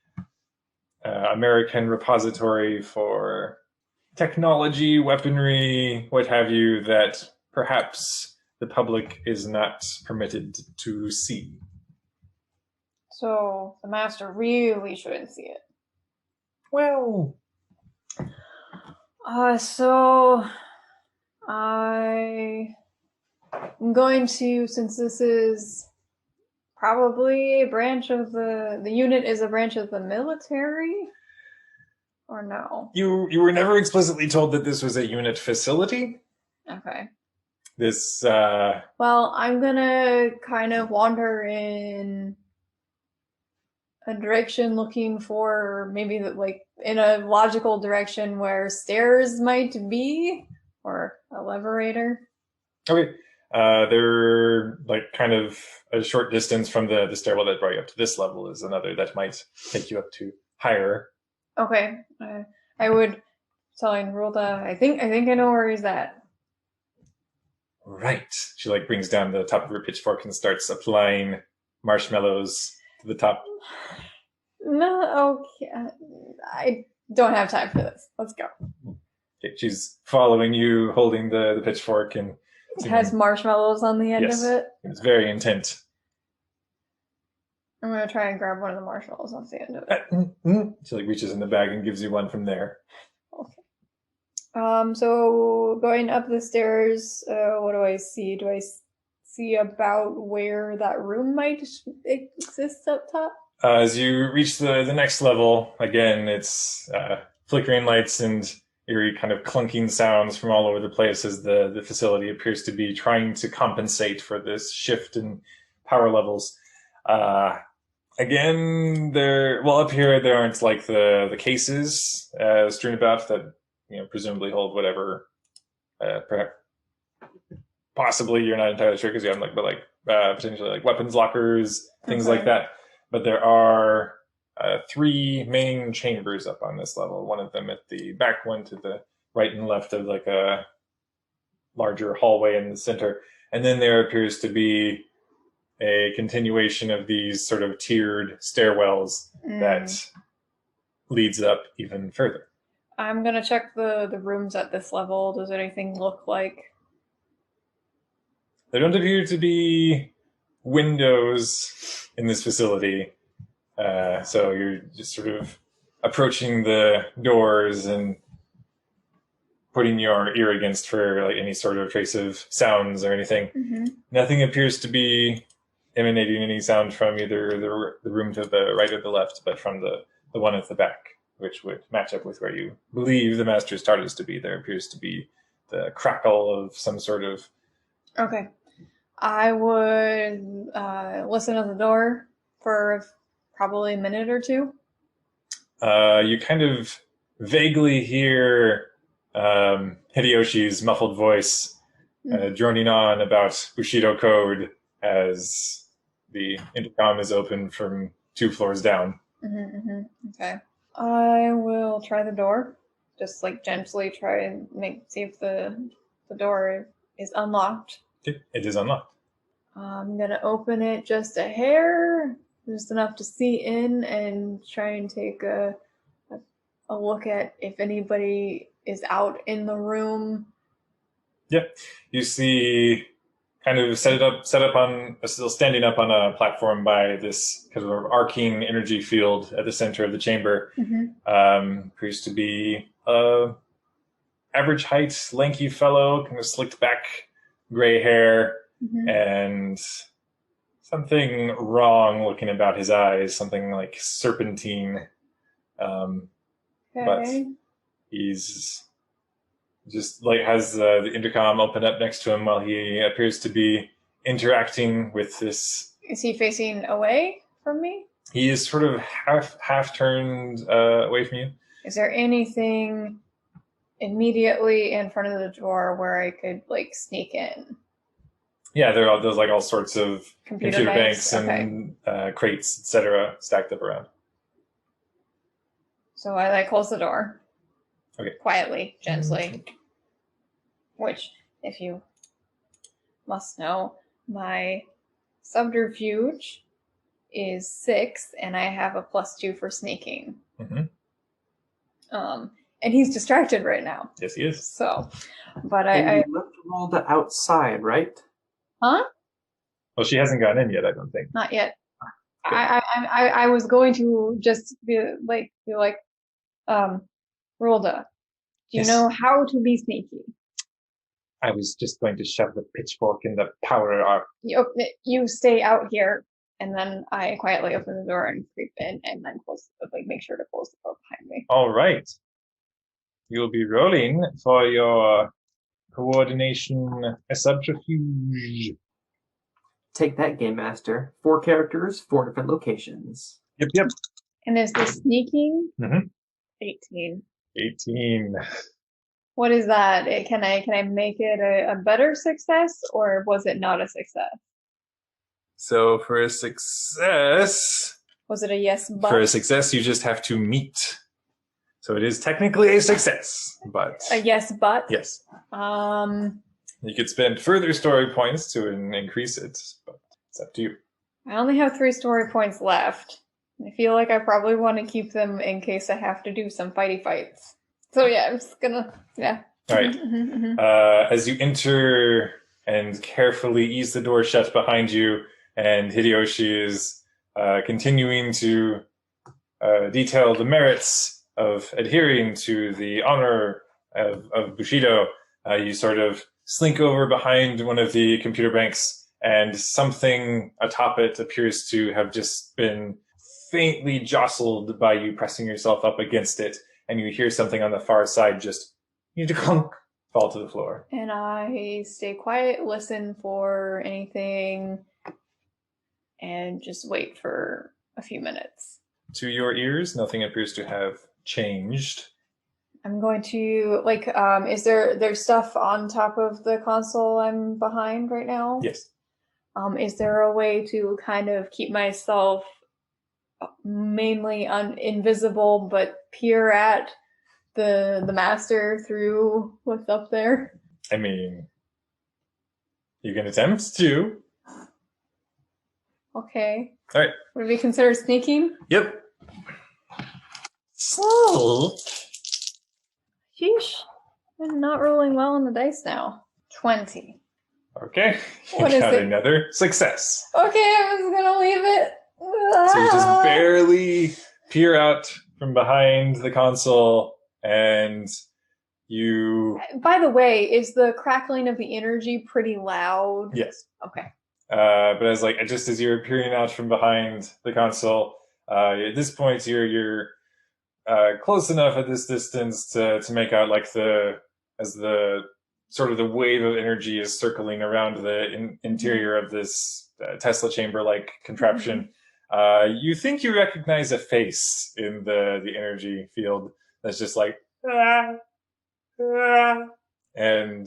American repository for technology, weaponry, what have you, that perhaps the public is not permitted to see. So the Master really shouldn't see it. Well, so I'm going to, since this is probably a branch of the unit is a branch of the military, or no? You were never explicitly told that this was a unit facility. Okay. This, Well, I'm gonna kind of wander in a direction looking for maybe in a logical direction where stairs might be, or a leverator. Okay. They're like kind of a short distance from the stairwell that brought you up to this level is another that might take you up to higher. Okay. I would telling Rulda, I think I know where he's at. Right. She brings down the top of her pitchfork and starts applying marshmallows to the top. No, okay. I don't have time for this. Let's go. Okay, she's following you, holding the pitchfork, and it has marshmallows on the end of it. It's very intent. I'm gonna try and grab one of the marshmallows off the end of it. She reaches in the bag and gives you one from there. Okay. So going up the stairs, what do I see? Do I see about where that room might exist up top? As you reach the next level, again, it's flickering lights, and eerie kind of clunking sounds from all over the place as the facility appears to be trying to compensate for this shift in power levels. Again, up here there aren't like the cases strewn about that presumably hold whatever. Perhaps, possibly you're not entirely sure because you haven't potentially like weapons lockers, things like that. But there are 3 main chambers up on this level. One of them at the back, one to the right and left of like a larger hallway in the center, and then there appears to be a continuation of these sort of tiered stairwells that leads up even further. I'm gonna check the rooms at this level. Does anything look like? There don't appear to be windows in this facility, so you're just sort of approaching the doors and putting your ear against for like any sort of trace of sounds or anything. Mm-hmm. Nothing appears to be emanating any sound from either the room to the right or the left, but from the one at the back, which would match up with where you believe the Master's TARDIS to be. There appears to be the crackle of some sort of... Okay. I would listen at the door for probably a minute or two. You kind of vaguely hear Hideyoshi's muffled voice droning on about Bushido code as the intercom is open from 2 floors down. Okay. I will try the door. Just like gently try and see if the door is unlocked. It is unlocked. I'm gonna open it just a hair, just enough to see in, and try and take a look at if anybody is out in the room. Yep. You see kind of set up on, still standing up on a platform by this kind of arcing energy field at the center of the chamber. Appears to be a average height, lanky fellow, kind of slicked back, gray hair, and something wrong looking about his eyes, something like serpentine. But he's just like has the intercom open up next to him while he appears to be interacting with this. Is he facing away from me? He is sort of half turned away from you. Is there anything immediately in front of the door where I could like sneak in? Yeah, there's like all sorts of computer banks and crates, etc., stacked up around. So I like close the door. Okay. Quietly, gently. Which, if you must know, my subterfuge is 6, and I have a +2 for sneaking. And he's distracted right now. Yes, he is. So, but I left Rolda outside, right? Huh? Well, she hasn't gotten in yet, I don't think. Not yet. I was going to just be like, Rolda, do you know how to be sneaky? I was just going to shove the pitchfork in the power arc. You stay out here, and then I quietly open the door and creep in, and then make sure to close the door behind me. All right. You'll be rolling for your coordination subterfuge. Take that, Game Master. 4 characters, 4 different locations. Yep. And is this sneaking? 18. 18. What is that? Can I make it a better success, or was it not a success? So for a success... Was it a yes, but? For a success, you just have to meet. So it is technically a success, but... A yes, but? Yes. You could spend further story points to increase it, but it's up to you. I only have 3 story points left. I feel like I probably want to keep them in case I have to do some fighty fights. So yeah, I'm just gonna, yeah. All right. As you enter and carefully ease the door shut behind you, and Hideyoshi is continuing to detail the merits of adhering to the honor of Bushido, you sort of slink over behind one of the computer banks, and something atop it appears to have just been faintly jostled by you pressing yourself up against it, and you hear something on the far side just you need to clunk, fall to the floor. And I stay quiet, listen for anything, and just wait for a few minutes. To your ears, nothing appears to have changed. I'm going to, is there's stuff on top of the console I'm behind right now? Yes. Is there a way to kind of keep myself mainly invisible, but peer at the master through what's up there? I mean, you can attempt to. Okay. All right. Would we consider sneaking? Yep. So, Sheesh. I'm not rolling well on the dice now. 20. okay. What You is got it? another success. Okay, I was gonna leave it. So you just barely peer out from behind the console, and you... By the way, is the crackling of the energy pretty loud? Yes. Okay. But just as you're peering out from behind the console, at this point you're close enough at this distance to make out as the sort of the wave of energy is circling around the interior of this Tesla chamber-like contraption. You think you recognize a face in the energy field that's just like, ah, ah. And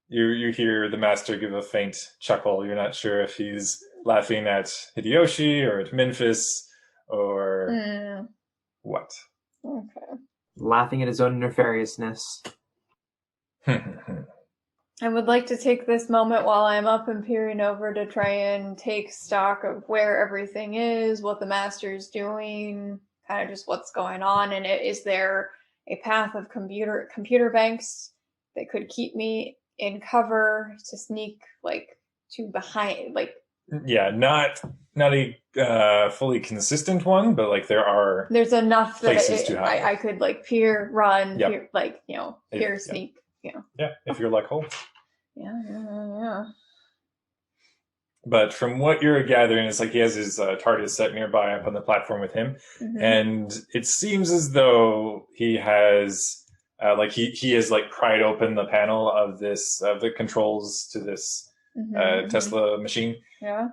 you hear the master give a faint chuckle. You're not sure if he's laughing at Hideyoshi or at Memphis or what. Okay. Laughing at his own nefariousness. I would like to take this moment while I'm up and peering over to try and take stock of where everything is, what the master's doing, kind of just what's going on, and is there a path of computer banks that could keep me in cover to sneak to behind, Yeah, not a fully consistent one, but there are there's enough that places to hide. I could peer, run, Yep. peer, sneak, Yeah, if your luck holds. Yeah. But from what you're gathering, it's he has his TARDIS set nearby up on the platform with him, and it seems as though he has he has pried open the panel of the controls to this Tesla machine. Yeah.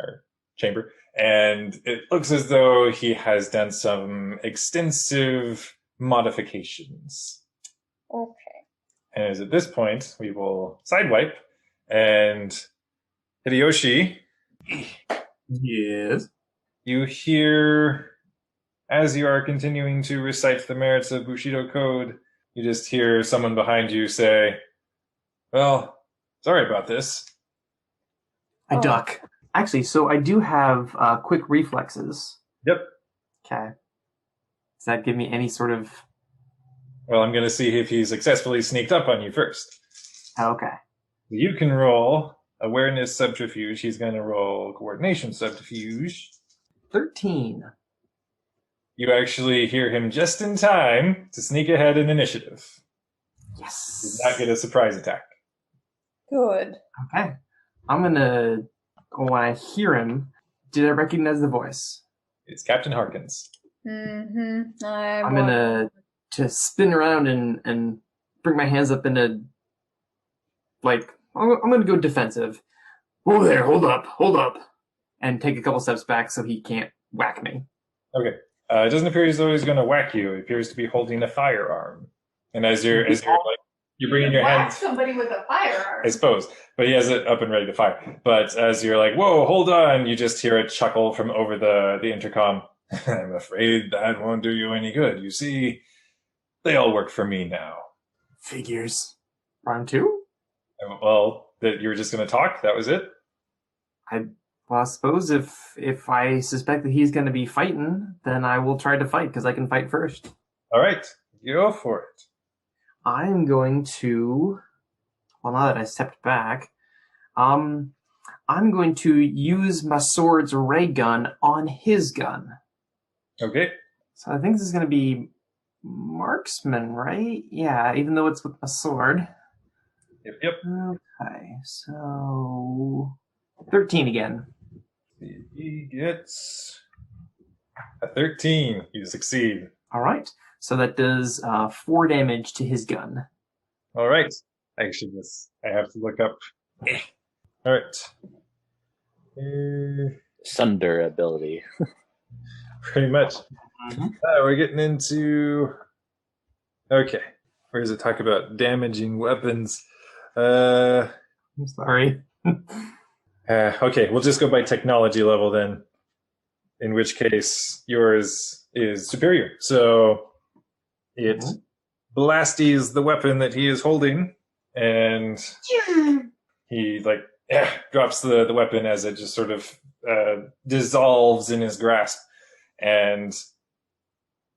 Or chamber, and it looks as though he has done some extensive modifications. Okay. And as at this point, we will sidewipe, and Hideyoshi, Yes. you hear, as you are continuing to recite the merits of Bushido Code, you just hear someone behind you say, well, sorry about this. I duck. Actually, so I do have quick reflexes. Yep. Okay. Does that give me any sort of... Well, I'm going to see if he successfully sneaked up on you first. Okay. You can roll awareness subterfuge. He's going to roll coordination subterfuge. 13. You actually hear him just in time to sneak ahead in initiative. Yes. Did not get a surprise attack. Good. Okay. I'm gonna... When I hear him, did I recognize the voice? It's Captain Harkins. Mm-hmm. I'm gonna spin around and bring my hands up into... I'm gonna go defensive. Whoa there, hold up. And take a couple steps back so he can't whack me. Okay. It doesn't appear as though he's going to whack you. He appears to be holding a firearm. And as you're bringing your hand, somebody with a firearm. I suppose, but he has it up and ready to fire. But as you're whoa, hold on, you just hear a chuckle from over the intercom. I'm afraid that won't do you any good. You see, they all work for me now. Figures. Round 2? Well, that you were just going to talk? That was it? Well, I suppose if I suspect that he's going to be fighting, then I will try to fight, because I can fight first. All right, go for it. I'm going to... Well, now that I stepped back, I'm going to use my sword's ray gun on his gun. Okay. So I think this is going to be marksman, right? Yeah, even though it's with my sword. Yep. Okay, so 13 again. He gets a 13. You succeed. All right. So that does 4 damage to his gun. All right. Actually, I have to look up. All right. Sunder ability. Pretty much. We're getting into. Okay. Where does it talk about damaging weapons? I'm sorry. Okay, we'll just go by technology level then. In which case, yours is superior. So it blasties the weapon that he is holding, and he drops the weapon as it just sort of dissolves in his grasp, and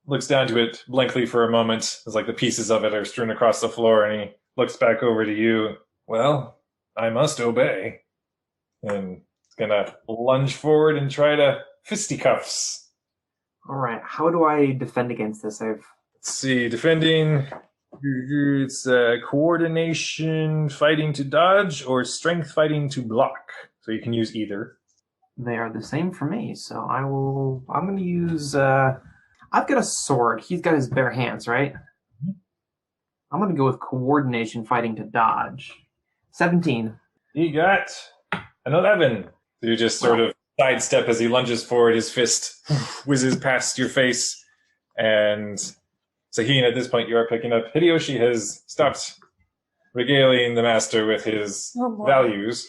looks down to it blankly for a moment as the pieces of it are strewn across the floor, and he looks back over to you. Well, I must obey. And he's gonna lunge forward and try to fisticuffs. All right. How do I defend against this? Let's see, defending. It's coordination fighting to dodge or strength fighting to block. So you can use either. They are the same for me. So I'm going to use. I've got a sword. He's got his bare hands, right? I'm going to go with coordination fighting to dodge. 17. He got an 11. So you just sort of sidestep as he lunges forward. His fist whizzes past your face. And Sahin, at this point, you are picking up. Hideyoshi has stopped regaling the master with his values.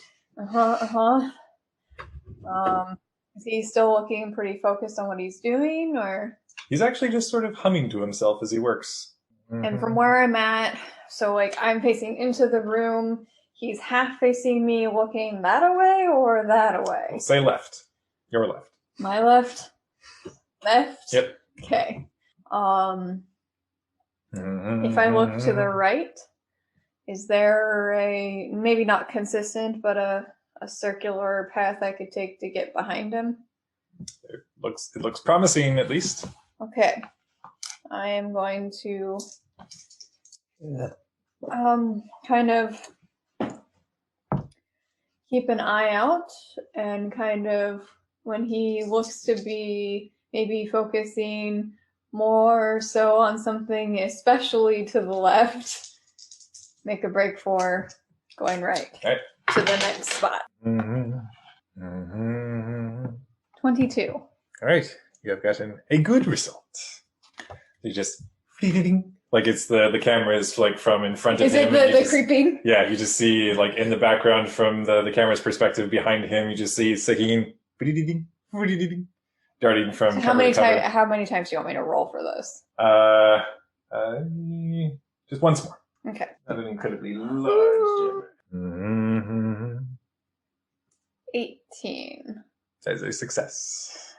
Is he still looking pretty focused on what he's doing, or? He's actually just sort of humming to himself as he works. And from where I'm at, so I'm facing into the room. He's half facing me, looking that away or that away? We'll say left. Your left. My left? Left? Yep. Okay. If I look to the right, is there a, maybe not consistent, but a circular path I could take to get behind him? It looks promising, at least. Okay. I am going to kind of keep an eye out, and kind of when he looks to be maybe focusing more so on something especially to the left, make a break for going right to the next spot. 22. All right. You have gotten a good result. You just it's the camera is from in front of him. Is it the creeping? Yeah, you just see in the background from the camera's perspective behind him, you just see Sahin darting from how many times do you want me to roll for this? Just once more. Okay. Not an incredibly large damage. 18. That is a success.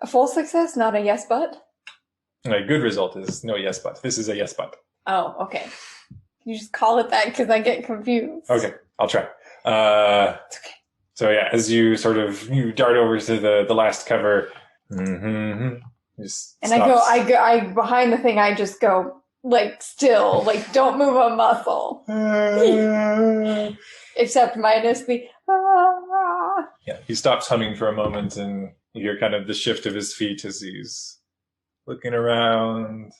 A full success, not a yes but? A good result is no yes but. This is a yes but. Oh, okay. You just call it that because I get confused. Okay, I'll try. It's okay. So yeah, as you you dart over to the last cover, and I behind the thing, I just go still, don't move a muscle, except minus the. Yeah, he stops humming for a moment, and you hear kind of the shift of his feet as he's looking around.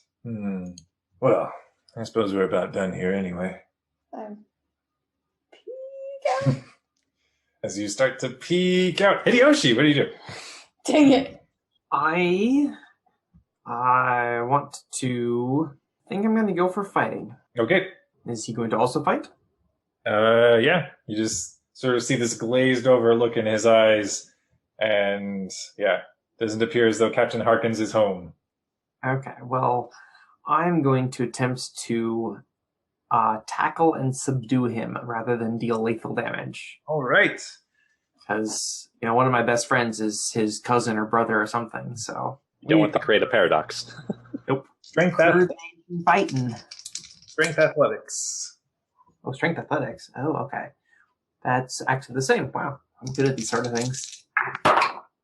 Well, I suppose we're about done here anyway. Peek out. As you start to peek out, Hideyoshi, what do you do? Dang it! I want to. I think I'm going to go for fighting. Okay. Is he going to also fight? Yeah. You just sort of see this glazed over look in his eyes, and doesn't appear as though Captain Harkins is home. Okay, well, I'm going to attempt to tackle and subdue him rather than deal lethal damage. All right. Because, one of my best friends is his cousin or brother or something, so. You don't want to create a paradox. Nope. Strength fighting. Strength athletics. Oh, strength athletics. Oh, okay. That's actually the same. Wow. I'm good at these sort of things.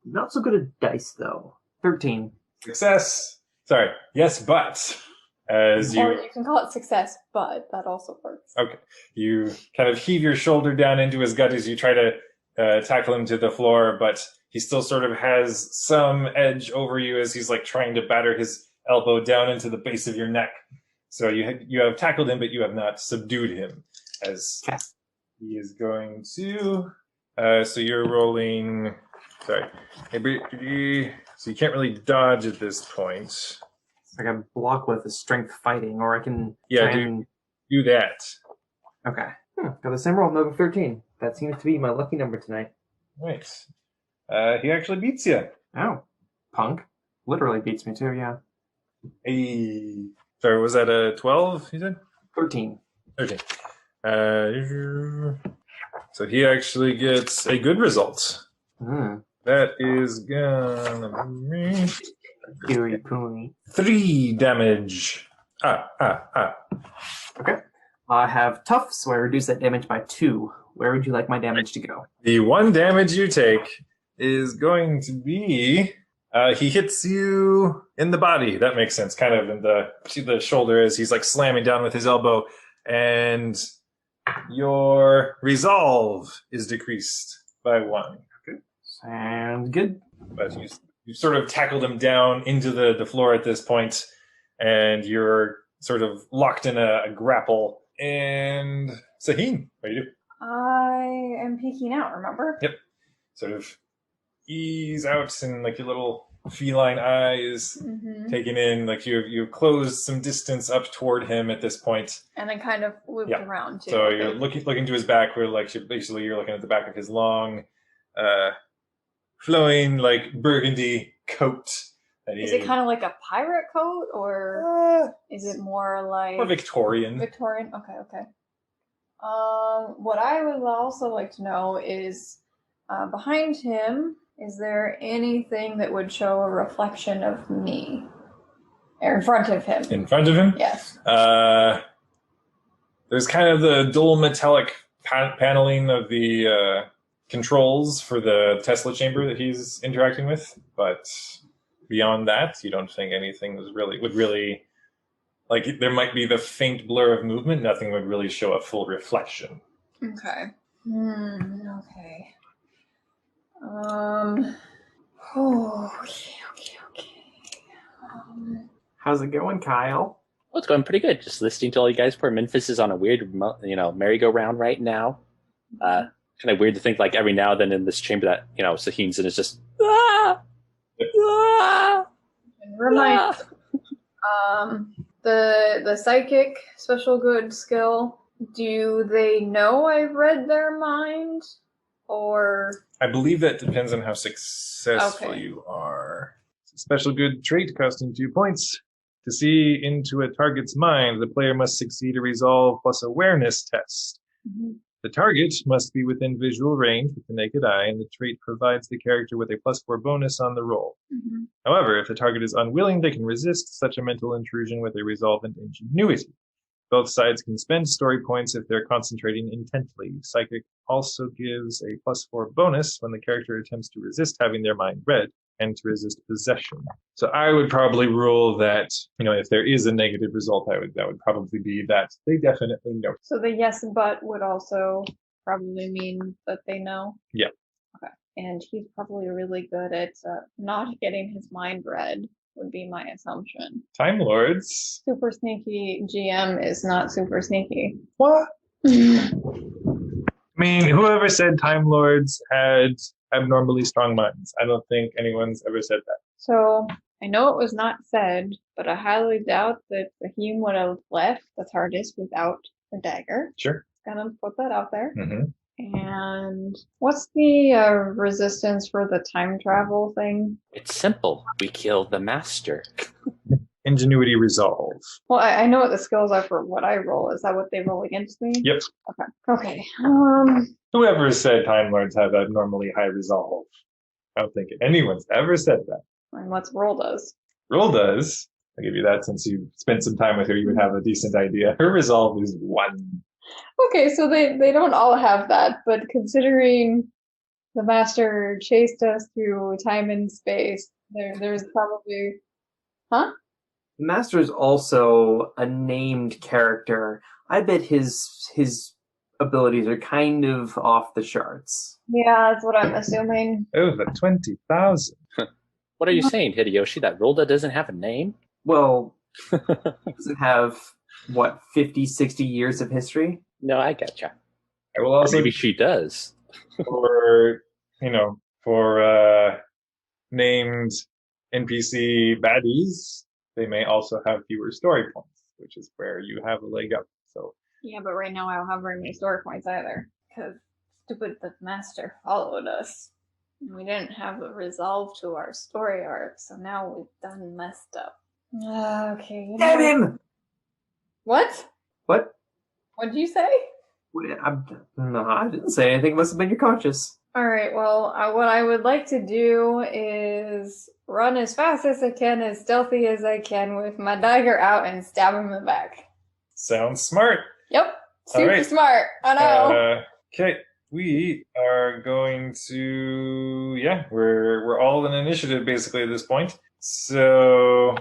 Not so good at dice, though. 13. Success. Sorry. Yes, but Or you can call it success, but that also works. Okay. You kind of heave your shoulder down into his gut as you try to tackle him to the floor, but he still sort of has some edge over you as he's trying to batter his elbow down into the base of your neck. So you have tackled him, but you have not subdued him, as he is going to. So you're rolling. Sorry. So you can't really dodge at this point. I can block with a strength fighting, or I can do that. Okay. Got the same roll, number 13. That seems to be my lucky number tonight. Right. He actually beats you. Oh. Punk. Literally beats me too, yeah. Hey. Sorry, was that a 12, you said? 13. 13. So he actually gets a good result. That is gonna be 3 damage. Okay. I have tough, so I reduce that damage by 2. Where would you like my damage to go? The 1 damage you take is going to be... he hits you in the body. That makes sense. Kind of in the shoulder as he's like slamming down with his elbow. And your resolve is decreased by 1. Okay. Sounds good. But you sort of tackled him down into the floor at this point, and you're sort of locked in a grapple. And Saheen, what do you do? I am peeking out, remember? Yep. Sort of ease out and like your little feline eyes taking in, like you've closed some distance up toward him at this point. And then kind of looped around too. So you're looking to his back, where like you're looking at the back of his long, flowing like burgundy coat. Is it kind of like a pirate coat, or is it more like... More Victorian. Victorian? Okay. What I would also like to know is, behind him, is there anything that would show a reflection of me? Or in front of him? In front of him? Yes. There's kind of the dual metallic paneling of the controls for the Tesla chamber that he's interacting with, but... Beyond that, you don't think anything would really, like, there might be the faint blur of movement. Nothing would really show a full reflection. Okay. Okay. Okay. How's it going, Kyle? Well, it's going pretty good. Just listening to all you guys. Poor Memphis is on a weird, merry-go-round right now. Kind of weird to think, like, every now and then in this chamber that, Saheen's in is just, Remind the psychic special good skill. Do they know I've read their mind, or? I believe that depends on how successful you are. Special good trait costing 2 points. To see into a target's mind, the player must succeed a resolve plus awareness test. The target must be within visual range with the naked eye, and the trait provides the character with a +4 bonus on the roll. However, if the target is unwilling, they can resist such a mental intrusion with a resolve and ingenuity. Both sides can spend story points if they're concentrating intently. Psychic also gives a +4 bonus when the character attempts to resist having their mind read and to resist possession. So I would probably rule that, if there is a negative result, that would probably be that they definitely know. So the yes but would also probably mean that they know? Yeah. Okay. And he's probably really good at not getting his mind read, would be my assumption. Time Lords. Super sneaky GM is not super sneaky. What? I mean, whoever said Time Lords had abnormally strong minds? I don't think anyone's ever said that. So, I know it was not said, but I highly doubt that Fahim would have left the TARDIS without the dagger. Sure. Gonna put that out there. Mm-hmm. And what's the resistance for the time travel thing? It's simple. We kill the master. Ingenuity resolve. Well, I know what the skills are for what I roll. Is that what they roll against me? Yep. Okay. Whoever said Time Lords have abnormally high resolve. I don't think anyone's ever said that. And what's roll does? Roll does. I'll give you that since you spent some time with her. You would have a decent idea. Her resolve is 1. Okay, so they don't all have that, but considering the master chased us through time and space, there's probably... Huh? The master is also a named character. I bet his abilities are kind of off the charts. Yeah, that's what I'm assuming. Over 20,000. What are you saying, Hideyoshi? That Rolda doesn't have a name? Well, does it have, what, 50, 60 years of history? No, I getcha. I will Or also maybe she does. for named NPC baddies, they may also have fewer story points, which is where you have a leg up. So Yeah, but right now I don't have very many story points either. Because stupid the master followed us. And we didn't have a resolve to our story arc, so now we've done messed up. Okay, you know. Damn him! What? What? What'd you say? No, I didn't say anything. It must have been your conscience. Alright, well, what I would like to do is run as fast as I can, as stealthy as I can, with my dagger out and stab him in the back. sounds smart. Yep, super Alright. smart. I know. Okay, we are going to we're all in initiative basically at this point. So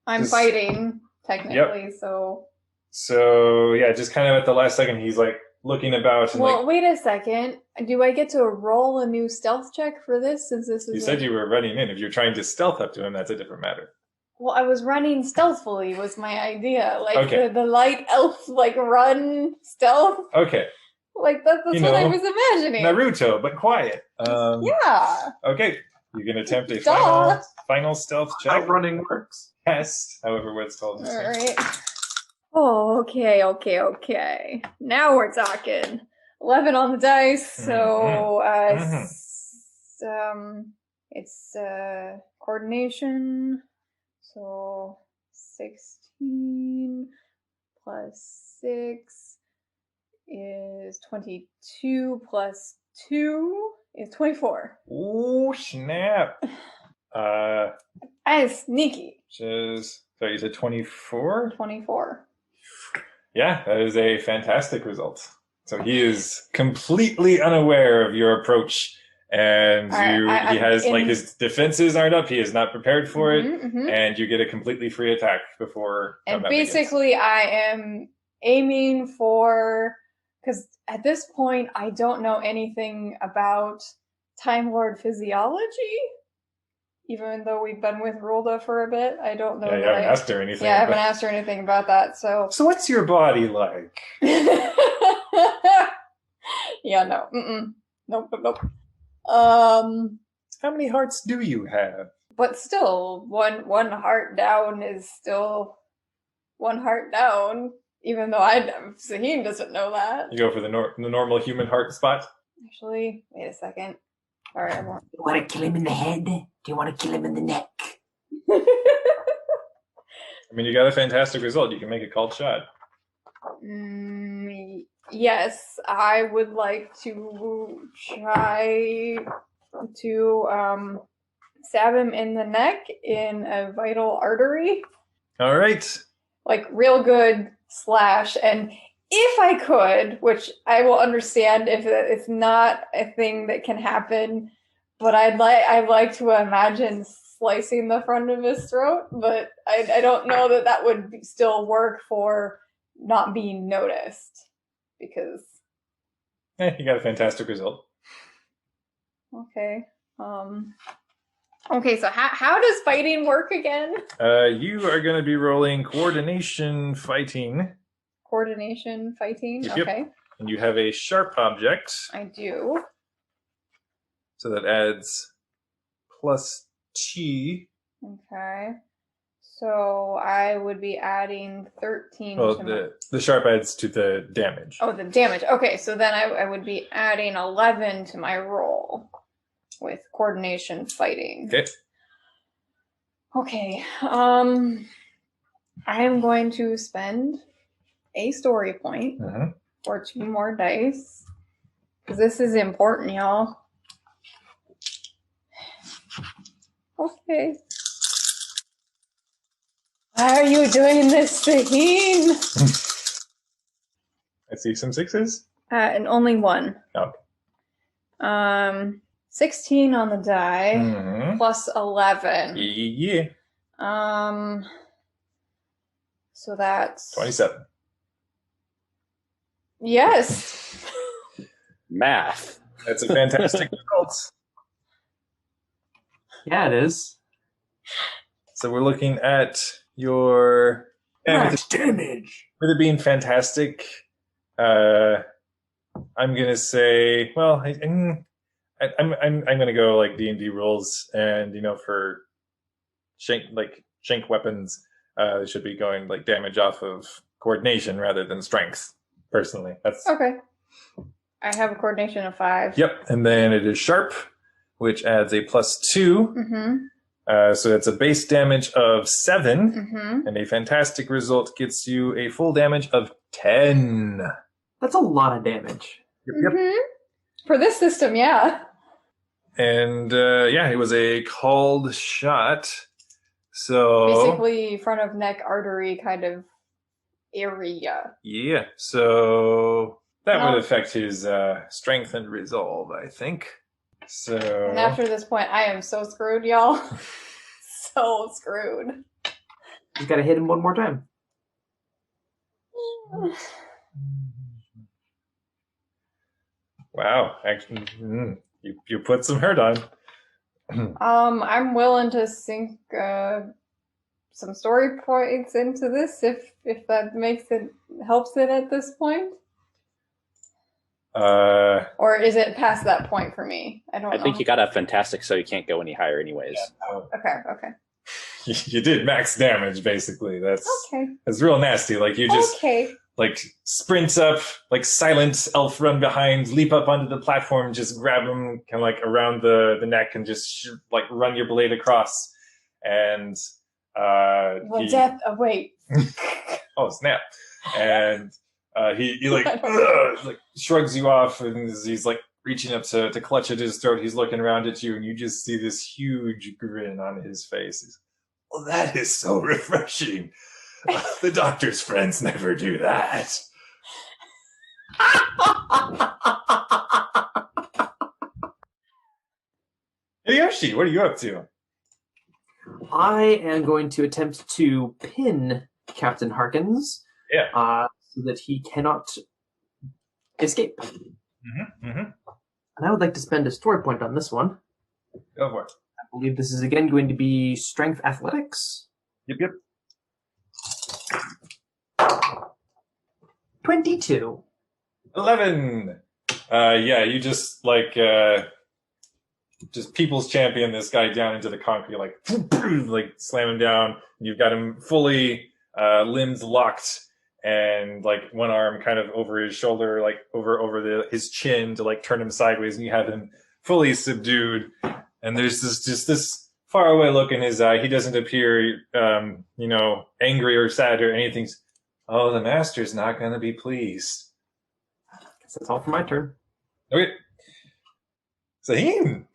I'm just- fighting, technically, so... So yeah, just kind of at the last second, he's like looking about and Well, wait a second. Do I get to roll a new stealth check for this, since this is you said you were running in. If you're trying to stealth up to him, that's a different matter. Well, I was running stealthfully was my idea. Like Okay. the light elf like run stealth. Okay, Like that's You what I know, was imagining. Naruto, but quiet. Yeah. Okay, you can attempt a Duh. final stealth check. Outrunning works. Test, however what it's called. in this game. Alright. Oh, okay. Now we're talking. 11 on the dice, so it's coordination. So 16 plus 6 is 22 plus 2 is 24. Ooh, snap. I is sneaky. Sorry, you said 24? 24. Yeah, that is a fantastic result. So he is completely unaware of your approach, and he has like his defenses aren't up. He is not prepared for it, and you get a completely free attack before. And combat begins. basically, I am aiming for, because at this point, I don't know anything about Time Lord physiology. Even though we've been with Rulda for a bit, I don't know. Yeah, you haven't asked her anything. Yeah, I haven't asked her anything about that. So what's your body like? Yeah, no. Nope. How many hearts do you have? But still, one heart down is still one heart down. Even though Sahin doesn't know that. You go for the normal human heart spot. Actually, wait a second. All right, everyone. You want to kill him in the head? Do you want to kill him in the neck? I mean, you got a fantastic result. You can make a called shot. Yes, I would like to try to stab him in the neck in a vital artery. All right. Like real good slash, and if I could, which I will understand if it's not a thing that can happen, but I'd like to imagine slicing the front of his throat, but I don't know that would still work for not being noticed, because... You got a fantastic result. Okay. Okay, so how does fighting work again? You are going to be rolling coordination fighting. Coordination fighting? Yep. Okay. And you have a sharp object. I do. So that adds plus T. Okay. So I would be adding 13 Well, to the sharp adds to the damage. Oh, the damage. Okay, so then I would be adding 11 to my roll with coordination fighting. Okay. Okay. I am going to spend a story point for 2 more dice, because this is important, y'all. Okay. Why are you doing this, Sahin? I see some 6s. And only 1. Okay. 16 on the die, plus 11. Yeah. So that's 27. Yes. Math. That's a fantastic result. Yeah, it is. So we're looking at your Max damage. with it being fantastic, I'm gonna say, well, I'm gonna go like D&D rules, and for shank weapons, it should be going like damage off of coordination rather than strength. Personally, that's Okay. I have a coordination of 5. Yep, and then it is sharp, which adds a +2. Mm-hmm. So it's a base damage of 7, Mm-hmm. and a fantastic result gets you a full damage of 10. That's a lot of damage. Yep. Mm-hmm. For this system, yeah. And it was a called shot. So Basically, front of neck artery kind of area. yeah, so that Well- would affect his strength and resolve, I think. So And after this point, I am so screwed, y'all. So screwed. You gotta hit him one more time. wow, actually, you put some hurt on. I'm willing to sink some story points into this if that helps it at this point. Or is it past that point for me? I don't know. I think you got a fantastic, so you can't go any higher anyways. Okay. You did max damage, basically. That's Okay. real nasty. Like you just Okay. like sprint up, like silent elf run behind, leap up onto the platform, just grab him kind of like around the neck and just like run your blade across. And Well, death. Oh, wait. oh snap! And he like like shrugs you off, and he's like reaching up to clutch at his throat. He's looking around at you, and you just see this huge grin on his face. He's, well, that is so refreshing. The doctor's friends never do that. Hideyoshi, what are you up to? I am going to attempt to pin Captain Harkins. Yeah. So that he cannot escape. Mm-hmm. And I would like to spend a story point on this one. Go for it. I believe this is again going to be strength athletics. Yep. 22. 11. You just like just people's champion this guy down into the concrete, like slam him down. You've got him fully limbs locked, and like one arm kind of over his shoulder, like over his chin to like turn him sideways, and you have him fully subdued. And there's this faraway look in his eye. He doesn't appear angry or sad or anything. Oh, the master's not going to be pleased. Guess that's all for my turn. Okay. Zaheen.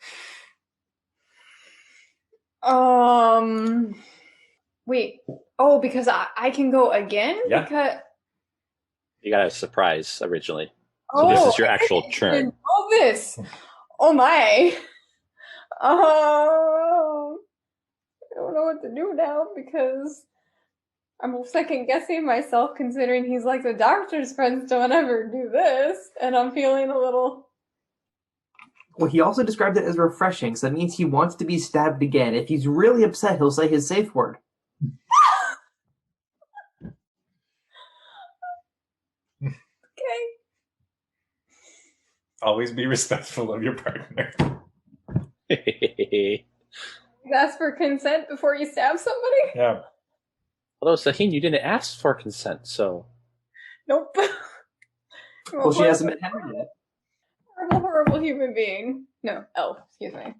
Wait. Oh, because I can go again? Yeah. Because You got a surprise originally. So oh, this is your actual I turn. didn't know this. Oh my. I don't know what to do now because I'm second guessing myself considering he's like the doctor's friends don't ever do this, and I'm feeling a little. Well, he also described it as refreshing, so that means he wants to be stabbed again. If he's really upset, he'll say his safe word. Okay. Always be respectful of your partner. Ask for consent before you stab somebody? Yeah. Although, Sahin, you didn't ask for consent, so... Nope. Well, she hasn't met Henry yet. Horrible human being. No, elf, excuse me.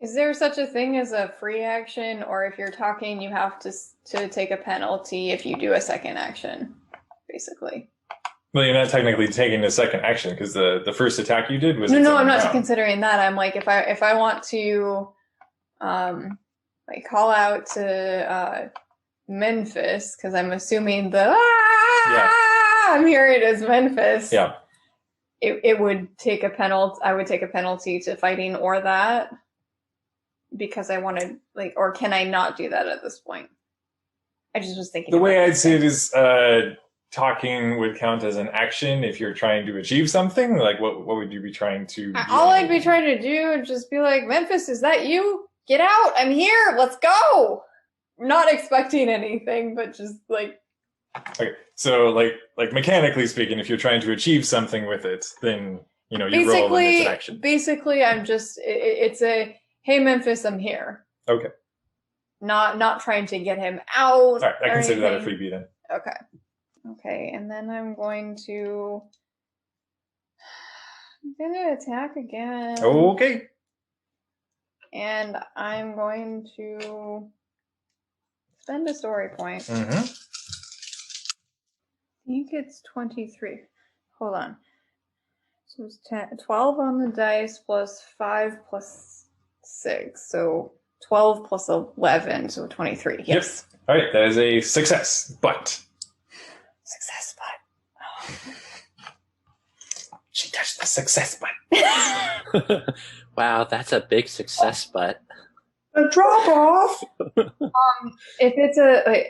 Is there such a thing as a free action, or if you're talking, you have to take a penalty if you do a second action, basically? Well, you're not technically taking a second action because the first attack you did was No, I'm not round. considering that. I'm like, if I want to, like call out to Memphis, because I'm assuming I'm hearing it as Memphis. Yeah. It would take a penalty. I would take a penalty to fighting or that because I wanted or can I not do that at this point? I just was thinking. The way about I'd say it is, talking would count as an action if you're trying to achieve something. Like, what would you be trying to? all I'd be trying to do is just be like, Memphis, is that you? Get out! I'm here. Let's go. not expecting anything, but just like Okay, so like mechanically speaking, if you're trying to achieve something with it, then you roll and it's an action. Basically, I'm just it's a hey Memphis, I'm here. Okay. Not trying to get him out. All right, I consider that a anything. freebie then. Okay, and then I'm going to attack again. Okay. And I'm going to spend a story point. Mm-hmm. I think it's 23. Hold on. So it's 12 on the dice plus 5 plus 6. So 12 plus 11, so 23. Yes. Yep. All right, that is a success, but... Success, but... She touched the success button. Wow, that's a big success, but... A drop off! If it's a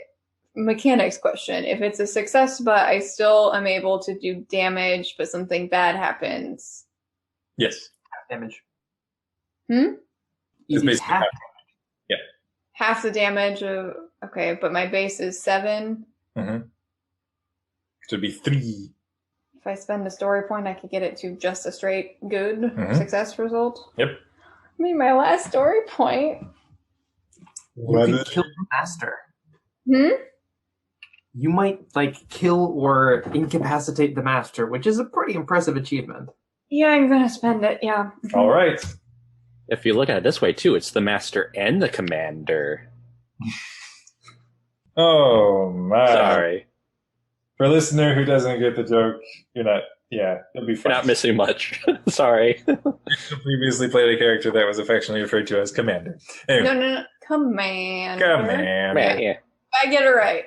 mechanics question, if it's a success, but I still am able to do damage, but something bad happens. Yes. Half damage. Hmm? It's Easy basically half. Half the damage of... Okay, but my base is 7. Mm-hmm. It would be 3. If I spend a story point, I could get it to just a straight good success result. Yep. I mean, my last story point. You could kill the master. Hmm? You might kill or incapacitate the master, which is a pretty impressive achievement. Yeah, I'm gonna spend it. Yeah. All right. If you look at it this way, too, it's the master and the commander. Oh, my. Sorry. For a listener who doesn't get the joke, you're not... Yeah, it'll be fun. You're not missing much. Sorry. Previously played a character that was affectionately referred to as Commander. Anyway. No. Commander. Commander. Yeah. I get it right.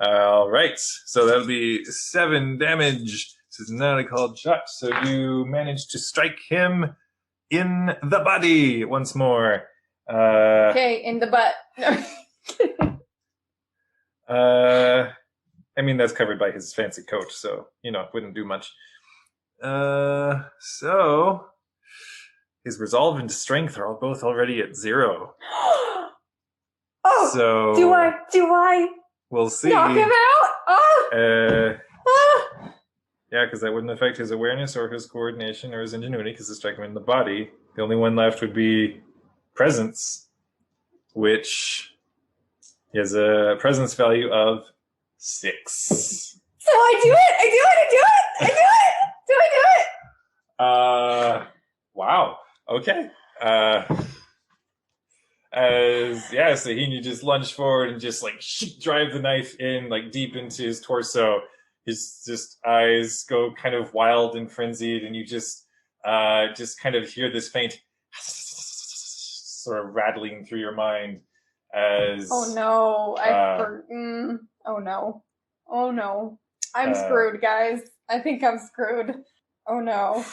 All right. So that'll be 7 damage. This is not a called shot. So you manage to strike him in the body once more. Okay, in the butt. I mean, that's covered by his fancy coat, so, it wouldn't do much. So his resolve and strength are both already at 0. Oh, so do I we'll see. knock him out? Oh. Yeah, because that wouldn't affect his awareness or his coordination or his ingenuity, because it strike him in the body. The only one left would be presence, which has a presence value of 6. So I do it. Do I do it? Wow. Okay. So he just lunged forward and just drive the knife in deep into his torso. His just eyes go kind of wild and frenzied, and you just kind of hear this faint sort of rattling through your mind as... Oh no! Oh no! I'm screwed, guys. I think I'm screwed. Oh no!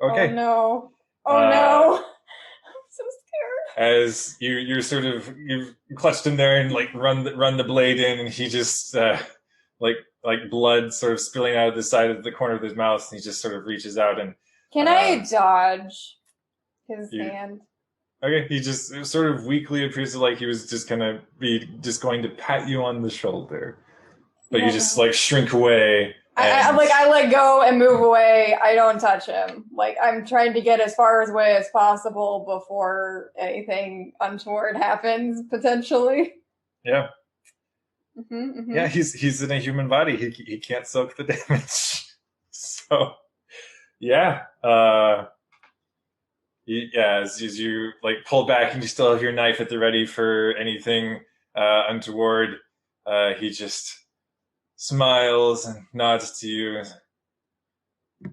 Okay. Oh no! Oh no! I'm so scared. As you've clutched him there and run the blade in, and he just like blood sort of spilling out of the side of the corner of his mouth, and he just sort of reaches out and... Can I dodge his hand? Okay, he just sort of weakly appears like he was just gonna be just going to pat you on the shoulder, but you just shrink away. I let go and move away. I don't touch him. I'm trying to get as far away as possible before anything untoward happens, potentially. Yeah. Mm-hmm. Yeah, he's in a human body. He can't soak the damage. So, yeah. As you pull back and you still have your knife at the ready for anything untoward, he just smiles and nods to you.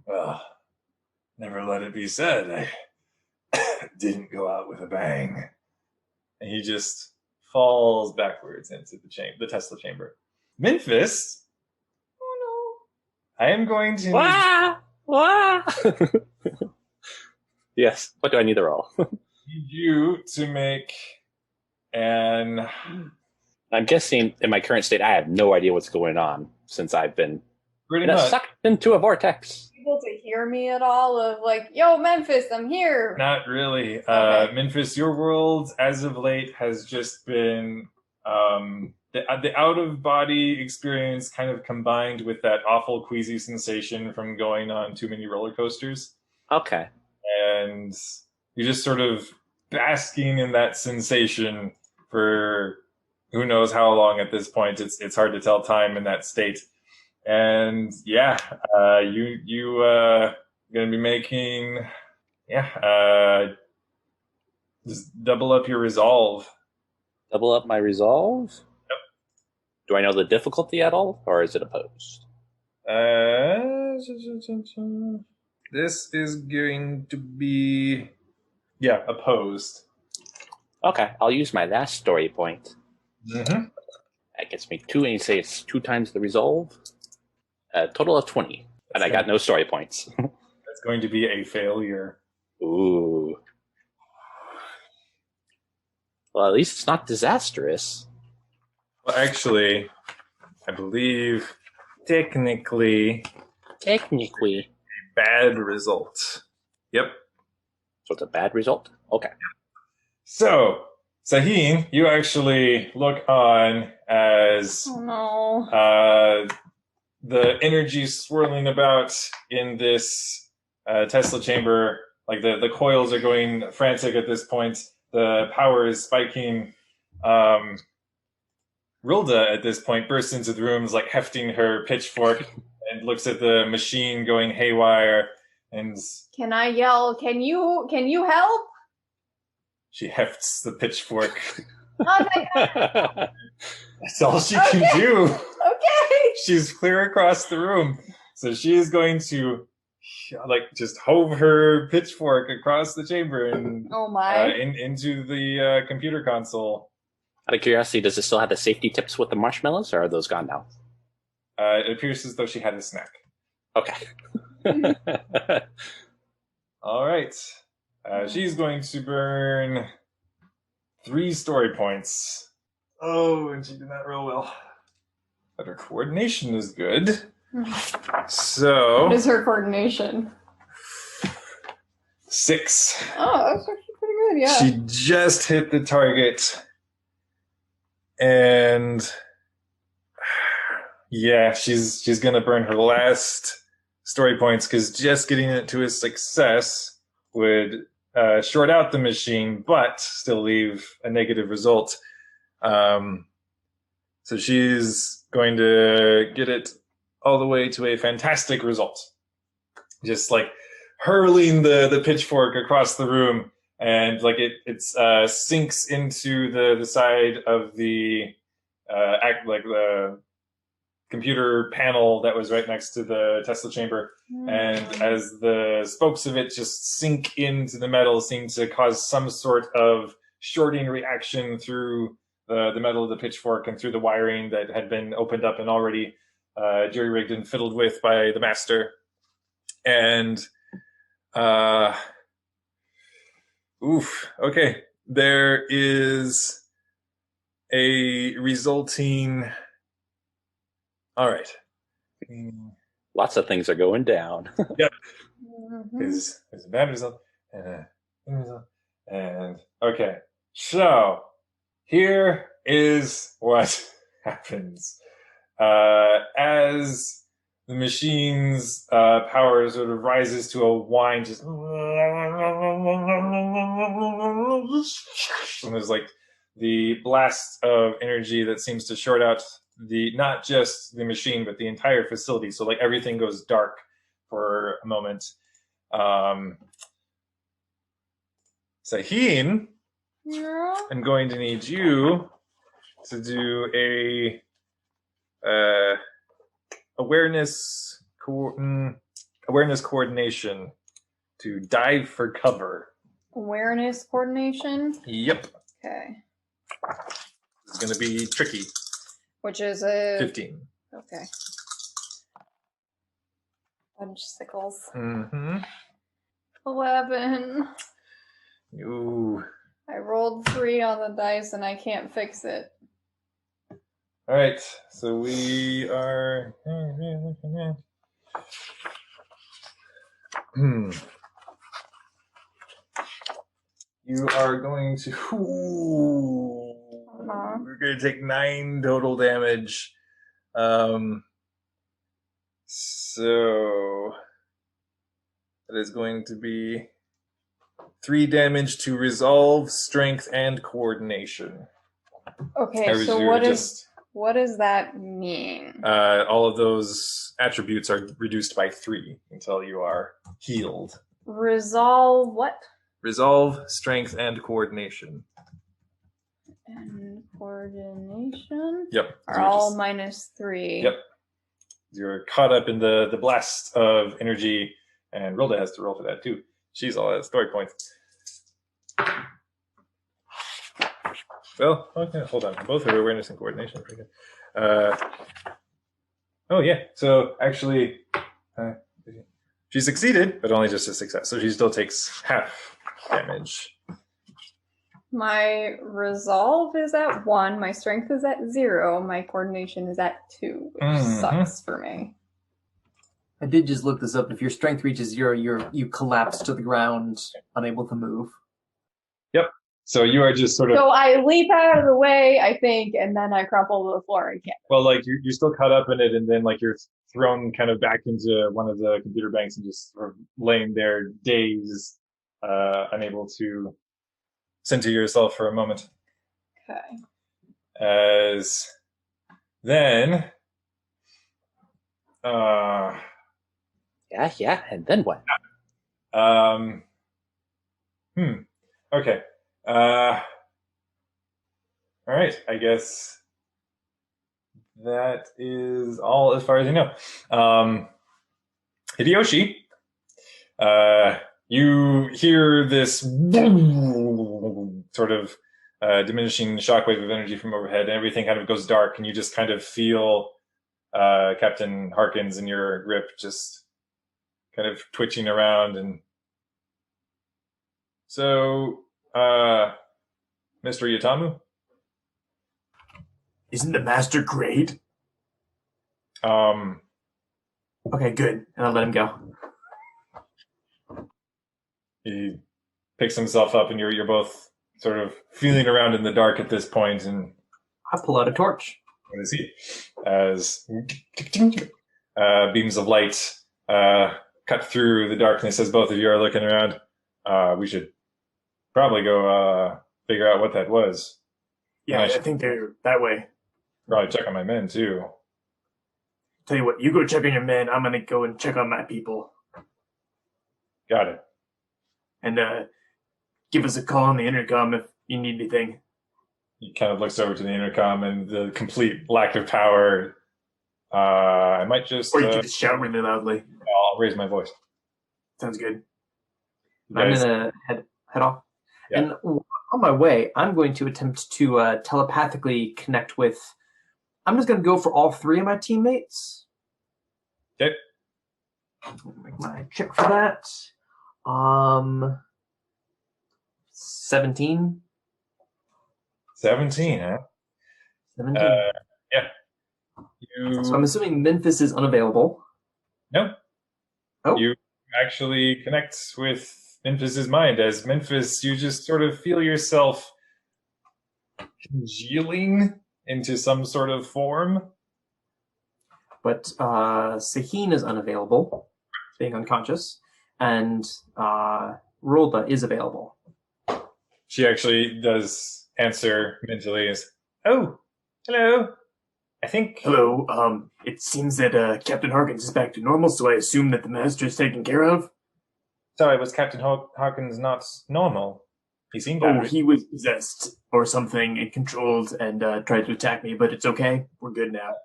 Well, never let it be said I didn't go out with a bang. And he just falls backwards into the Tesla chamber. Memphis. Oh no! I am going to. Wah! Yes. What do I need to roll? Need you to make an... I'm guessing in my current state, I have no idea what's going on since I've been sucked into a vortex. Able to hear me at all? Of yo, Memphis, I'm here. Not really. Okay. Memphis, your world as of late has just been The out of body experience kind of combined with that awful queasy sensation from going on too many roller coasters, Okay. and you're just sort of basking in that sensation for who knows how long at this point. It's hard to tell time in that state. And yeah, you gonna be making just double up your resolve. Double up my resolve. Yep. Do I know the difficulty at all, or is it opposed? This is going to be opposed. Okay, I'll use my last story point. Mm-hmm. That gets me 2, and you say it's 2 times the resolve. A total of 20, and I got no story points. That's going to be a failure. Ooh. Well, at least it's not disastrous. Well, actually, I believe technically bad result. Yep. So it's a bad result? Okay. So, Sahin, you actually look on as Oh no. the energy swirling about in this Tesla chamber, like the coils are going frantic at this point. The power is spiking. Rilda at this point bursts into the room, like hefting her pitchfork, and looks at the machine going haywire. And Can I yell? Can you help? she hefts the pitchfork. Oh my God. That's all she can do. Okay. She's clear across the room, so she is going to just hove her pitchfork across the chamber and Oh my. into the computer console. Out of curiosity, does it still have the safety tips with the marshmallows, or are those gone now? It appears as though she had a snack. Okay. All right. She's going to burn 3 story points. Oh, and she did not roll well. But her coordination is good. So What is her coordination? 6. Oh, that's actually pretty good, yeah. She just hit the target. And yeah, she's gonna burn her last story points because just getting it to a success would short out the machine, but still leave a negative result. So she's going to get it all the way to a fantastic result. Just like hurling the pitchfork across the room, and like it sinks into the side of the the computer panel that was right next to the Tesla chamber. And as the spokes of it just sink into the metal, seem to cause some sort of shorting reaction through the metal of the pitchfork and through the wiring that had been opened up and already jury-rigged and fiddled with by the master. And okay, there is a resulting. All right. Lots of things are going down. Yep. Mhm. There's a bad result and a good result. And okay, so here is what happens. As the machine's power sort of rises to a whine, just and there's like the blast of energy that seems to short out not just the machine but the entire facility. So like everything goes dark for a moment. Sahin, Yeah. I'm going to need you to do a awareness coordination to dive for cover. Awareness coordination. Yep, Okay. it's going to be tricky. Which is a 15. Okay. Bunch sickles. Mm-hmm. 11. Ooh. I rolled 3 on the dice and I can't fix it. All right, so we are. You are going to. Ooh. Oh We're going to take 9 total damage. So that is going to be 3 damage to resolve, strength, and coordination. Okay, so what does that mean? All of those attributes are reduced by 3 until you are healed. Resolve what? Resolve, strength, and coordination. And coordination? Yep. Are all -3. Yep. You're caught up in the blast of energy, and Rilda has to roll for that too. She's all at story points. Well, okay, hold on. Both are awareness and coordination. Pretty good. Oh, yeah. So, actually, she succeeded, but only just a success. So she still takes half damage. My resolve is at 1. My strength is at 0. My coordination is at 2, which sucks for me. I did just look this up. If your strength reaches 0, you collapse to the ground, unable to move. Yep. So you are just sort of... So I leap out of the way, I think, and then I crumple to the floor again. Well, like, you're still caught up in it, and then, like, you're thrown kind of back into one of the computer banks and just sort of laying there dazed, unable to center yourself for a moment. Okay. As then... Yeah, and then what? Okay. All right, I guess that is all as far as you know. Hideyoshi, you hear this sort of diminishing shockwave of energy from overhead, and everything kind of goes dark, and you just kind of feel Captain Harkins in your grip just kind of twitching around. And so, Mr. Yatamu? Isn't the master great? Okay, good. And I'll let him go. He picks himself up, and you're both sort of feeling around in the dark at this point, and I pull out a torch. what is he? As beams of light cut through the darkness as both of you are looking around. We should probably go figure out what that was. Yeah, I think they're that way. Probably check on my men, too. Tell you what, you go check on your men. I'm going to go and check on my people. Got it. And give us a call on the intercom if you need anything. He kind of looks over to the intercom, and the complete lack of power. I might just... Or you can just shout really loudly. I'll raise my voice. Sounds good. You I'm guys- going to head off. Yeah. And on my way, I'm going to attempt to telepathically connect with... I'm just going to go for all 3 of my teammates. Okay. Make my check for that. 17. 17, huh? 17. Yeah. You... So I'm assuming Memphis is unavailable. No. Oh. You actually connect with Memphis's mind. As Memphis, you just sort of feel yourself congealing into some sort of form. But Saheen is unavailable, being unconscious, and Rolda is available. She actually does answer mentally as, "Oh, hello. I think..." Hello, it seems that Captain Harkins is back to normal, so I assume that the master is taken care of? Sorry, was Captain Harkins not normal? He seemed Oh, battered. he was possessed or something and controlled and tried to attack me, but it's okay. We're good now.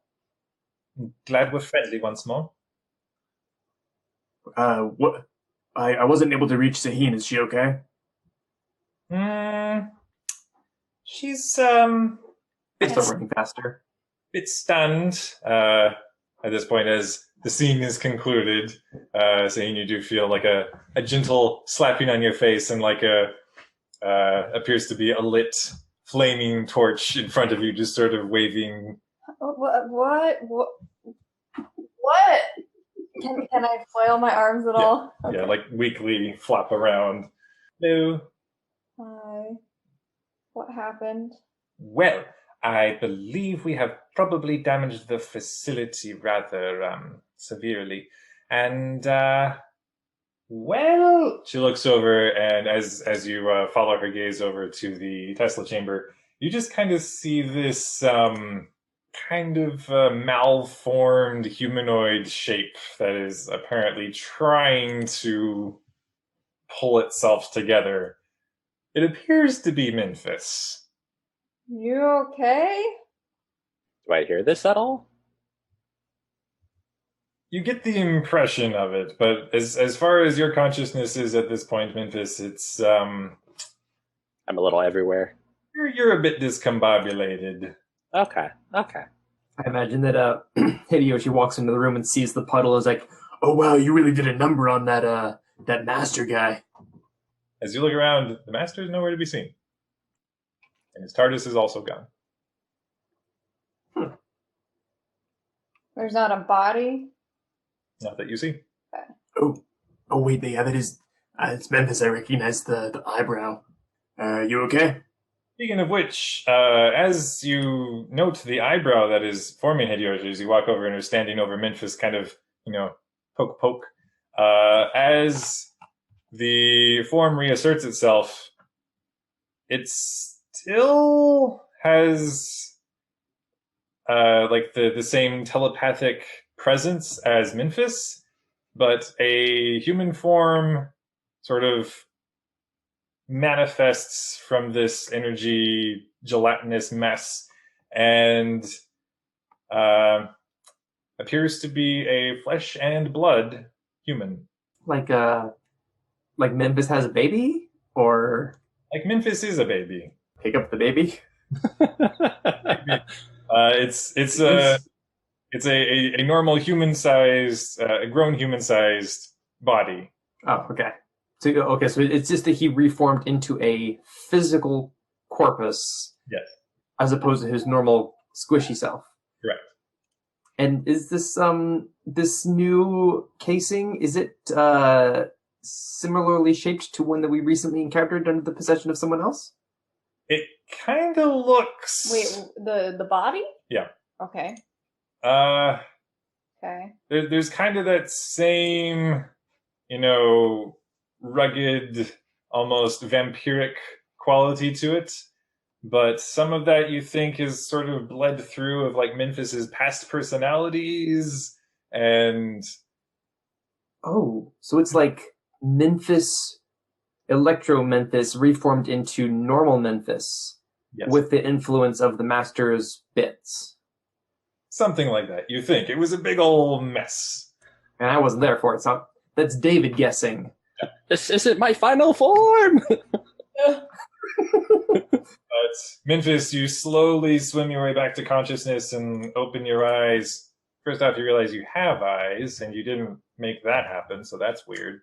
Glad we're friendly once more. What? I wasn't able to reach Saheen. Is she okay? She's, Start running faster. bit stunned at this point as the scene is concluded. Saying you do feel like a gentle slapping on your face and like a appears to be a lit flaming torch in front of you, just sort of waving. What? Can I flail my arms at all? Okay. Yeah, like weakly flop around. Hello. Hi. What happened? Well, I believe we have probably damaged the facility rather severely. And, well, she looks over, and as you follow her gaze over to the Tesla chamber, you just kind of see this kind of malformed humanoid shape that is apparently trying to pull itself together. It appears to be Memphis. You okay? Do I hear this at all? You get the impression of it, but as far as your consciousness is at this point, Memphis, it's I'm a little everywhere. you're a bit discombobulated. Okay. I imagine that Hideyoshi walks into the room and sees the puddle. Is like, "Oh wow, you really did a number on that master guy." As you look around, the master is nowhere to be seen, and his TARDIS is also gone. There's not a body? Not that you see. Oh wait, yeah, that is it's Memphis. I recognize the eyebrow. You okay? Speaking of which, as you note the eyebrow that is forming Hideyoshi, as you walk over and are standing over Memphis, kind of, poke, as the form reasserts itself, it still has like the same telepathic presence as Memphis, but a human form sort of manifests from this energy gelatinous mess and appears to be a flesh and blood human. Like Memphis has a baby, or Like Memphis is a baby. pick up the baby. It's a normal human sized, a grown human sized body. Oh, okay. So it's just that he reformed into a physical corpus. Yes. As opposed to his normal squishy self. Correct. And is this this new casing, is it similarly shaped to one that we recently encountered under the possession of someone else? It kind of looks. Wait, the body? Yeah. Okay. Okay. There's kind of that same, rugged, almost vampiric quality to it. But some of that you think is sort of bled through of like Memphis's past personalities and. Oh, so it's like Memphis, Electro Memphis reformed into normal Memphis. Yes. With the influence of the Master's bits. Something like that. You think. It was a big old mess. And I wasn't there for it, so that's David guessing. This isn't my final form! But Memphis, you slowly swim your way back to consciousness and open your eyes. First off, you realize you have eyes, and you didn't make that happen, so that's weird.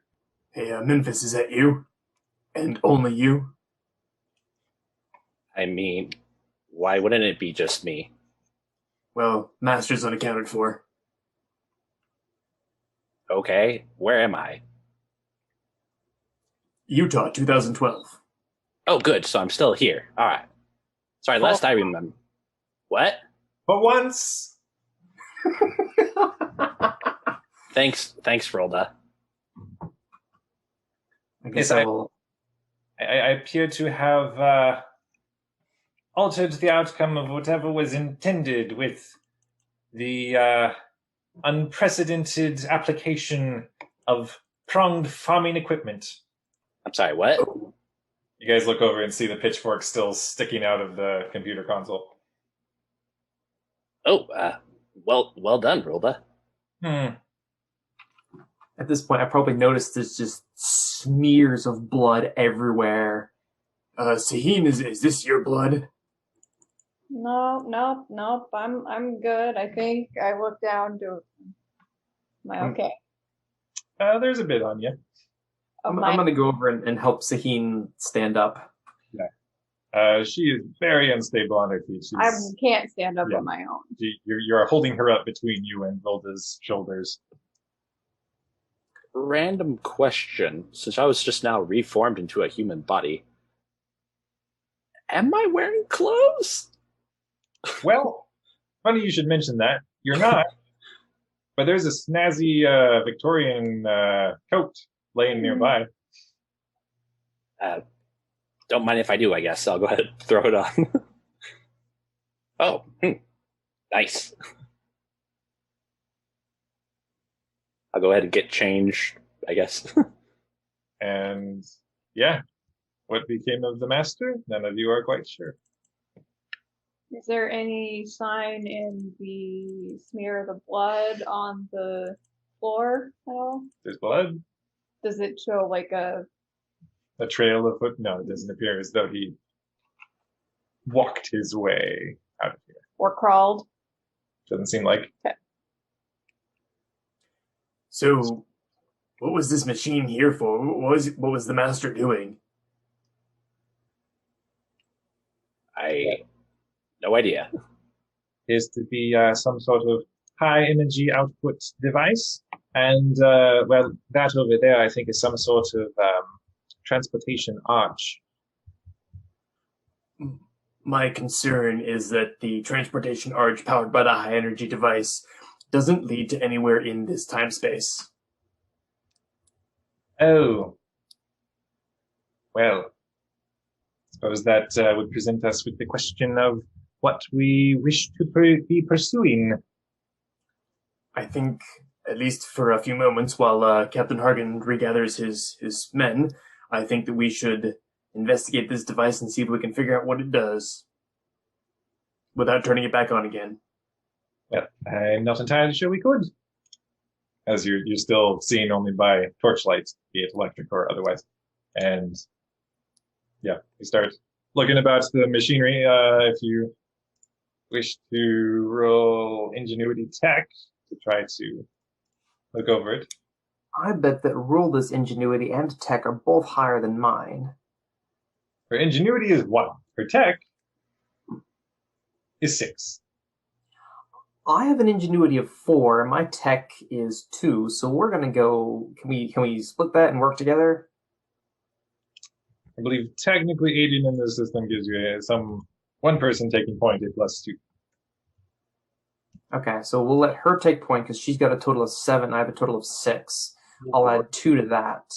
Hey, Memphis, is that you? And only you? I mean, why wouldn't it be just me? Well, Master's unaccounted for. Okay, where am I? Utah, 2012. Oh, good, so I'm still here. Alright. Sorry, last I remember. What? But once. Thanks, Rhoda. I guess I appear to have altered the outcome of whatever was intended with the unprecedented application of pronged farming equipment. I'm sorry, what? You guys look over and see the pitchfork still sticking out of the computer console. Oh, well done, Rhoda. At this point, I probably noticed there's just smears of blood everywhere. Sahin, is this your blood? Nope. I'm good. I think I look down to. Am I okay? There's a bit on you. I'm going to go over and help Sahin stand up. Yeah. She is very unstable on her feet. I can't stand up on my own. You're holding her up between you and Rhoda's shoulders. Random question. Since I was just now reformed into a human body, Am I wearing clothes? Well, funny you should mention that. You're not, but there's a snazzy Victorian coat laying nearby. Don't mind if I do, I guess. I'll go ahead and throw it on. Oh, nice. I'll go ahead and get changed, I guess. And yeah, what became of the master? None of you are quite sure. Is there any sign in the smear of the blood on the floor at all? There's blood, Does it show like a trail of foot. No, it doesn't appear as though he walked his way out of here. or crawled? Doesn't seem like. So, what was this machine here for? What was the master doing? No idea. Is to be some sort of high energy output device, and well, that over there I think is some sort of transportation arch. My concern is that the transportation arch powered by the high energy device doesn't lead to anywhere in this time space. Oh, well, suppose that would present us with the question of what we wish to be pursuing. I think, at least for a few moments, while Captain Hargan regathers his men, I think that we should investigate this device and see if we can figure out what it does without turning it back on again. Well, I'm not entirely sure we could, as you're still seen only by torchlight, be it electric or otherwise. And yeah, you start looking about the machinery. If you wish to roll ingenuity tech to try to look over it. I bet that Rulda's ingenuity and tech are both higher than mine. Her ingenuity is 1. Her tech is 6. I have an ingenuity of 4. My tech is 2. So we're gonna go. Can we split that and work together? I believe technically aiding in the system gives you one person taking point a +2. Okay, so we'll let her take point because she's got a total of 7. I have a total of 6. I'll add 2 to that,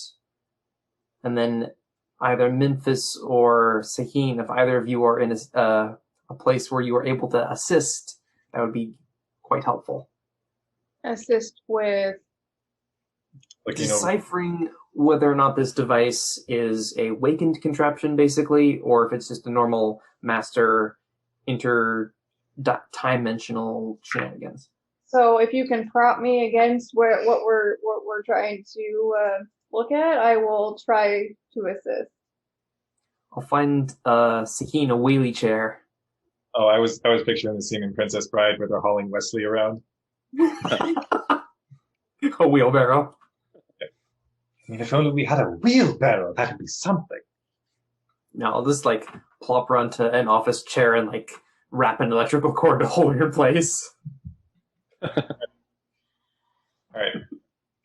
and then either Memphis or Sahin, if either of you are in a place where you are able to assist, that would be quite helpful. Assist with Deciphering whether or not this device is a wakened contraption, basically, or if it's just a normal master interdimensional shenanigans. So if you can prop me against what we're trying to look at, I will try to assist. I'll find Sahin a wheelie chair. Oh, I was picturing the scene in Princess Bride where they're hauling Wesley around. A wheelbarrow. I mean, if only we had a wheelbarrow, that would be something. No, I'll just like plop her onto an office chair and like wrap an electrical cord to hold her in place. All right.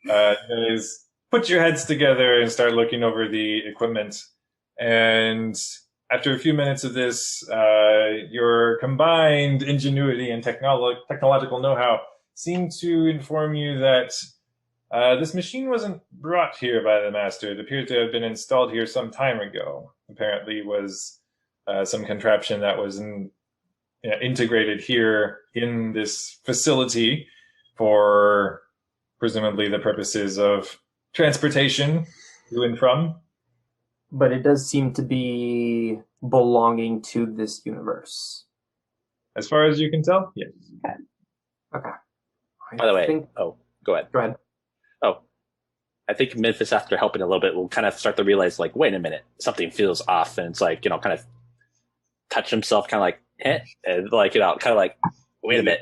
Guys, put your heads together and start looking over the equipment. And after a few minutes of this, your combined ingenuity and technological know-how seem to inform you that this machine wasn't brought here by the master. It appeared to have been installed here some time ago. Apparently was some contraption that was integrated here in this facility for presumably the purposes of transportation to and from. But it does seem to be belonging to this universe. As far as you can tell, yes. Okay. By the way, go ahead. Go ahead. Oh, I think Memphis, after helping a little bit, will kind of start to realize, like, wait a minute, something feels off, and it's like, kind of touch himself, kind of like, and like, kind of like, wait a minute.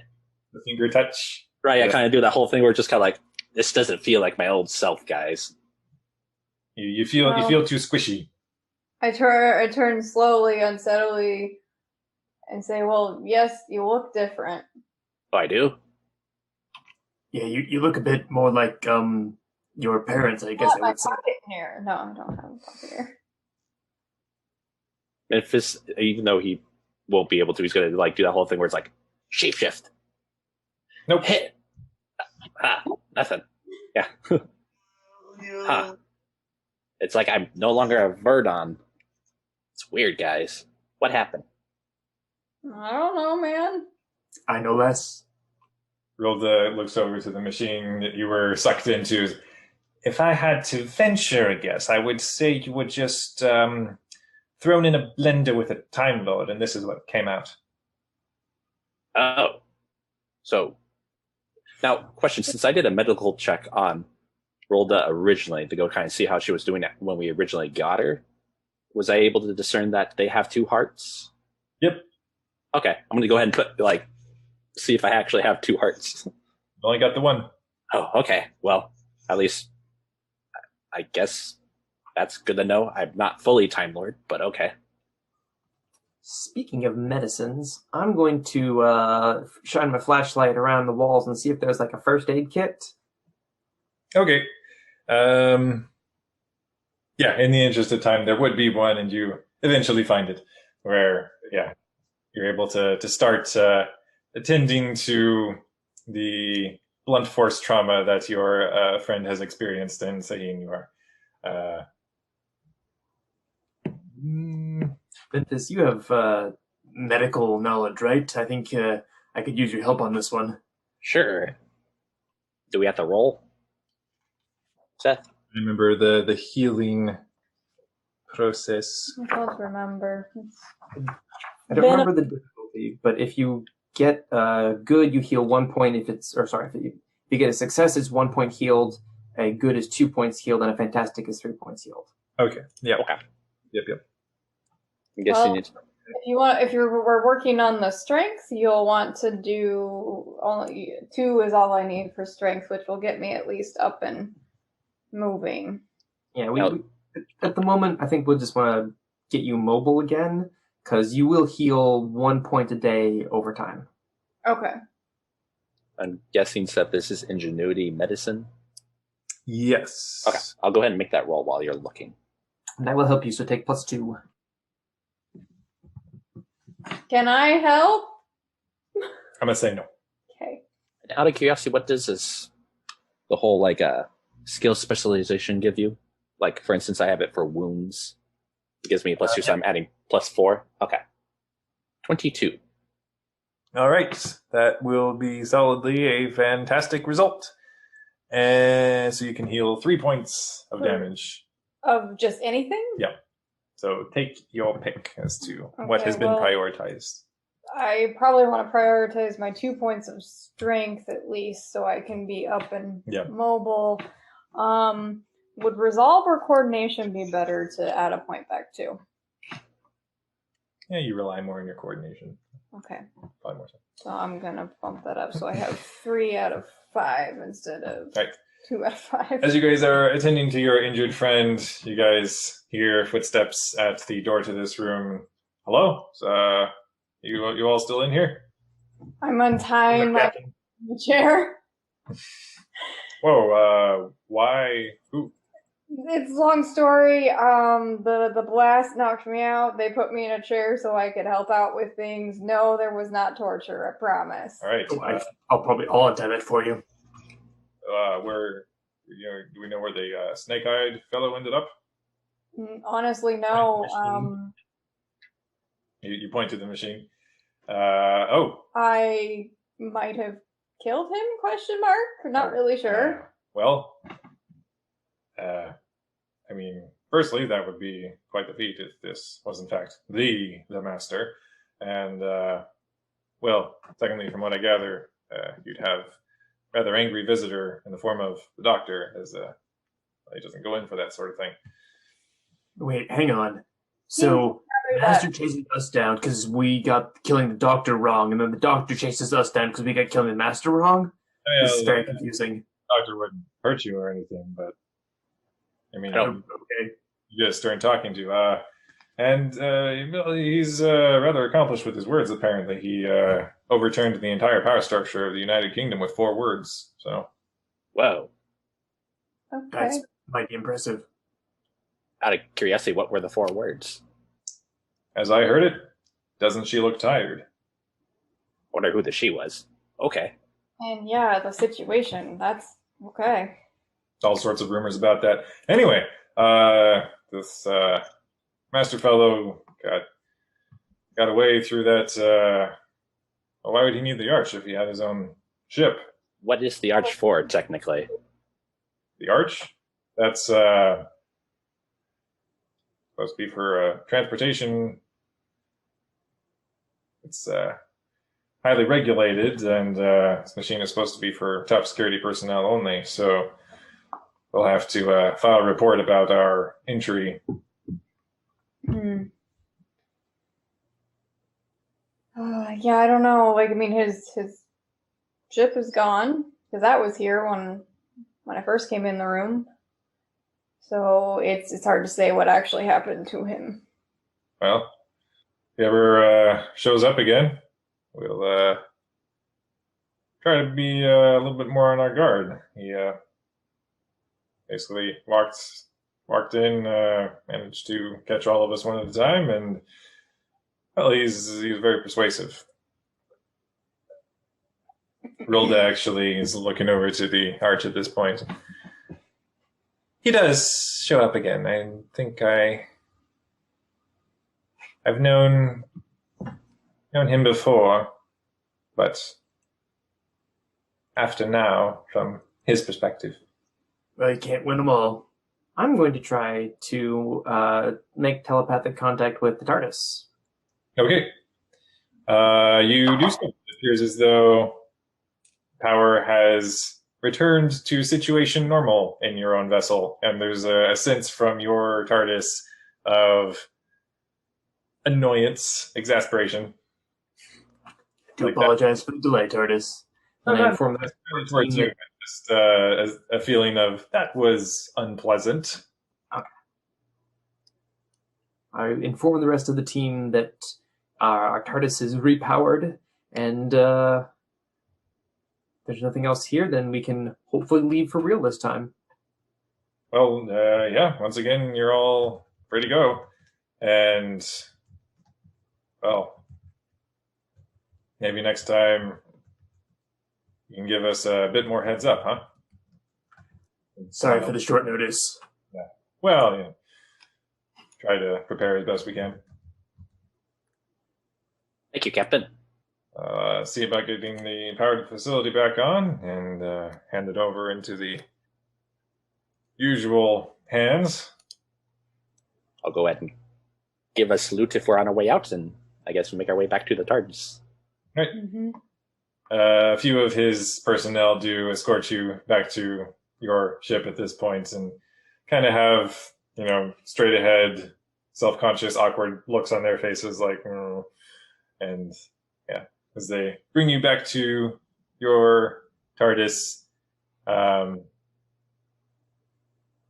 The finger touch. Right, I kind of do that whole thing where it's just kind of like, this doesn't feel like my old self, guys. You feel too squishy. I turn slowly, unsteadily, and say, "Well, yes, you look different." Oh, I do? Yeah, you look a bit more like your parents, I guess I My would say. pocket here. No, I don't have a pocket here. Memphis, even though he won't be able to, he's gonna like do that whole thing where it's like shapeshift. Nope. Hit. Nothing. Yeah. Huh. It's like I'm no longer a Verdon. It's weird, guys. What happened? I don't know, man. I know less. Rilda looks over to the machine that you were sucked into. If I had to venture a guess, I would say you were just thrown in a blender with a Time Lord, and this is what came out. Oh. So, now, question. Since I did a medical check on Rolda originally to go kind of see how she was doing when we originally got her, was I able to discern that they have 2 hearts? Yep. Okay, I'm going to go ahead and put, see if I actually have 2 hearts. Only got the one. Oh, okay. Well, at least I guess that's good to know. I'm not fully Time Lord, but okay. Speaking of medicines, I'm going to shine my flashlight around the walls and see if there's like a first aid kit. Okay. Yeah, in the interest of time, there would be one, and you eventually find it where, yeah, you're able to start attending to the blunt force trauma that your friend has experienced, and saying you are. Memphis, you have medical knowledge, right? I think I could use your help on this one. Sure. Do we have to roll? Seth? Remember the healing process. I don't remember. I don't remember the difficulty, but if you get good, you heal 1 point. If you get a success, it's 1 point healed. A good is 2 points healed, and a fantastic is 3 points healed. Okay. Yeah. Okay. Yep. I'm guessing Well, if we're working on the strength, you'll want to do only 2 is all I need for strength, which will get me at least up and moving. Yeah, we at the moment, I think we'll just want to get you mobile again, because you will heal 1 point a day over time. Okay. I'm guessing, Seth, this is ingenuity medicine. Yes. Okay, I'll go ahead and make that roll while you're looking. And that will help you, so take +2. Can I help? I'm gonna say no. Okay. Out of curiosity, what does the whole skill specialization give you? Like, for instance, I have it for wounds. It gives me a +2, so I'm adding +4. Okay. 22. All right, that will be solidly a fantastic result. And so you can heal 3 points of damage. Of just anything? Yeah. So take your pick as to what has been prioritized. I probably want to prioritize my 2 points of strength at least, so I can be up and mobile. Would resolve or coordination be better to add a point back to? Yeah, you rely more on your coordination. Okay. Probably more so. So I'm gonna bump that up, so I have 3 out of 5 instead of 2 out of 5. As you guys are attending to your injured friend, you guys hear footsteps at the door to this room. Hello? You all still in here? I'm untying my chair. Whoa, why? Who? It's a long story. The blast knocked me out. They put me in a chair so I could help out with things. No, there was not torture, I promise. All right. I'll untie that for you. Where, do we know where the snake-eyed fellow ended up? Honestly, no. You point to the machine. I might have killed him? Question mark. Not really sure. Well, I mean, firstly, that would be quite the feat if this was in fact the master, and well, secondly, from what I gather, you'd have a rather angry visitor in the form of the doctor, as he doesn't go in for that sort of thing. Wait, hang on. So, Master chases us down because we got killing the doctor wrong, and then the doctor chases us down because we got killing the master wrong? This is very confusing. Doctor wouldn't hurt you or anything, but I mean, okay, you get a stern talking to. And he's rather accomplished with his words, apparently. He overturned the entire power structure of the United Kingdom with 4 words, so. Whoa. Okay. That might be impressive. Out of curiosity, what were the 4 words? As I heard it, doesn't she look tired? Wonder who the she was. Okay. And yeah, the situation, that's okay. All sorts of rumors about that. Anyway, this master fellow got away through that. Well, why would he need the arch if he had his own ship? What is the arch for, technically? The arch? That's supposed to be for transportation. It's highly regulated, and this machine is supposed to be for top security personnel only. So we'll have to file a report about our entry. Yeah, I don't know. Like, I mean, his ship is gone because that was here when I first came in the room. So it's hard to say what actually happened to him. Well, if he ever shows up again, we'll try to be a little bit more on our guard. He basically walked in, managed to catch all of us one at a time, and well, he's very persuasive. Rilda actually is looking over to the arch at this point. He does show up again. I think I've known him before, but after now, from his perspective. Well, you can't win them all. I'm going to try to make telepathic contact with the TARDIS. Okay. You do so. It appears as though power has returned to situation normal in your own vessel, and there's a sense from your TARDIS of annoyance, exasperation. I do apologize for the delay, TARDIS. And I inform that's really towards you. Just a feeling of that was unpleasant. Okay. I inform the rest of the team that our TARDIS is repowered, and if there's nothing else here, then we can hopefully leave for real this time. Well, yeah, once again, you're all free to go. And, well, maybe next time you can give us a bit more heads up, huh? Sorry for the short notice. Yeah. Well, you know, try to prepare as best we can. Thank you, Captain. See about getting the powered facility back on and hand it over into the usual hands. I'll go ahead and give us loot if we're on our way out, and I guess we'll make our way back to the TARDIS. Right. Mm-hmm. A few of his personnel do escort you back to your ship at this point and kind of have, you know, straight ahead, self-conscious, awkward looks on their faces like, and yeah, as they bring you back to your TARDIS.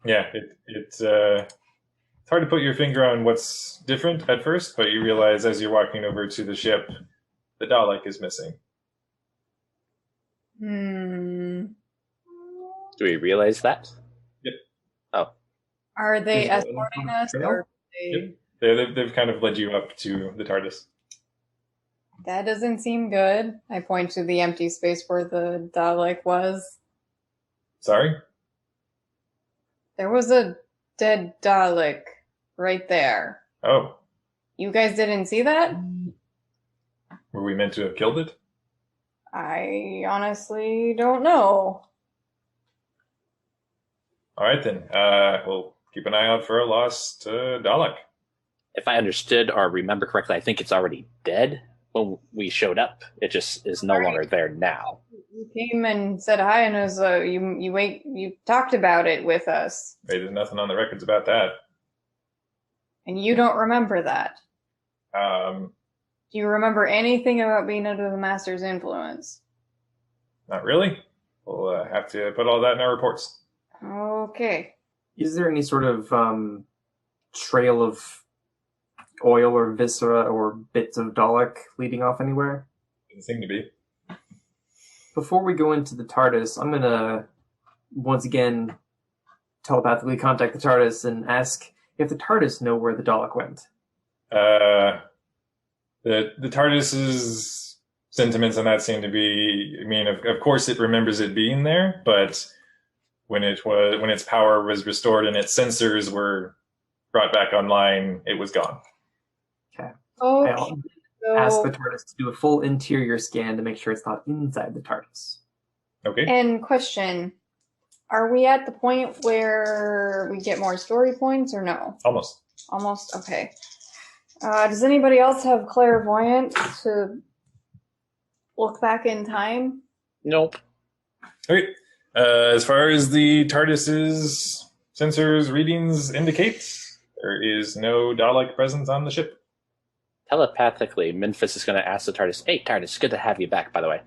Yeah, it's hard to put your finger on what's different at first, but you realize as you're walking over to the ship, the Dalek is missing. Do we realize that? Yep. Oh. Are they Is it escorting us, or they... Yep. They've kind of led you up to the TARDIS. That doesn't seem good. I point to the empty space where the Dalek was. Sorry? There was a dead Dalek right there. Oh, You guys didn't see that? were we meant to have killed it? I honestly don't know. All right, then. We'll keep an eye out for a lost Dalek. If I understood or remember correctly, I think it's already dead when we showed up. It just is no longer there now. You came and said hi, and it was, you talked about it with us, Hey, there's nothing on the records about that. and you don't remember that. Do you remember anything about being under the Master's influence? Not really. We'll have to put all that in our reports. Okay. Is there any sort of trail of oil or viscera or bits of Dalek leading off anywhere? Doesn't seem to be. Before we go into the TARDIS, I'm going to once again telepathically contact the TARDIS and ask if the TARDIS know where the Dalek went. The TARDIS's sentiments on that seem to be. I mean, of course, it remembers it being there, but when its power was restored and its sensors were brought back online, it was gone. Okay. Okay. I'll So, ask the TARDIS to do a full interior scan to make sure it's not inside the TARDIS. Okay. and question: are we at the point where we get more story points, or no? Almost. Almost. Okay. Does anybody else have clairvoyance to look back in time? Nope. Okay. As far as the TARDIS's sensors readings indicate, there is no Dalek presence on the ship. Telepathically, Memphis is going to ask the TARDIS, "Hey, TARDIS, good to have you back, by the way."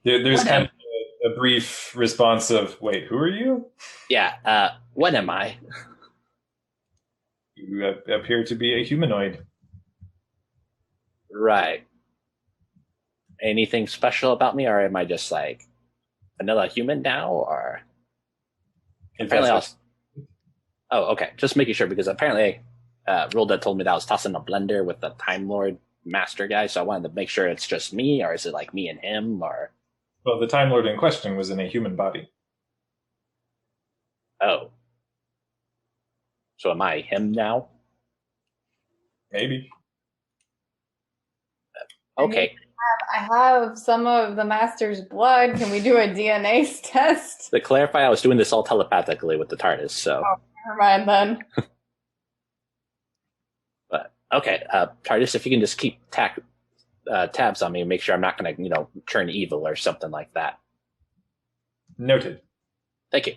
There's What kind of a brief response of, "Wait, who are you?" Yeah, what am I? You appear to be a humanoid. Right. Anything special about me, or am I just like another human now, or If apparently I that's was... Oh, okay. Just making sure, because apparently Rolda told me that I was tossing a blender with the Time Lord Master guy, so I wanted to make sure it's just me, or is it like me and him, or... Well, the Time Lord in question was in a human body. Oh. So am I him now? Maybe. Okay. I have some of the Master's blood. Can we do a DNA test? To clarify, I was doing this all telepathically with the TARDIS, so... Never mind then. But, okay, TARDIS, if you can just keep tabs on me and make sure I'm not going to, turn evil or something like that. Noted. Thank you.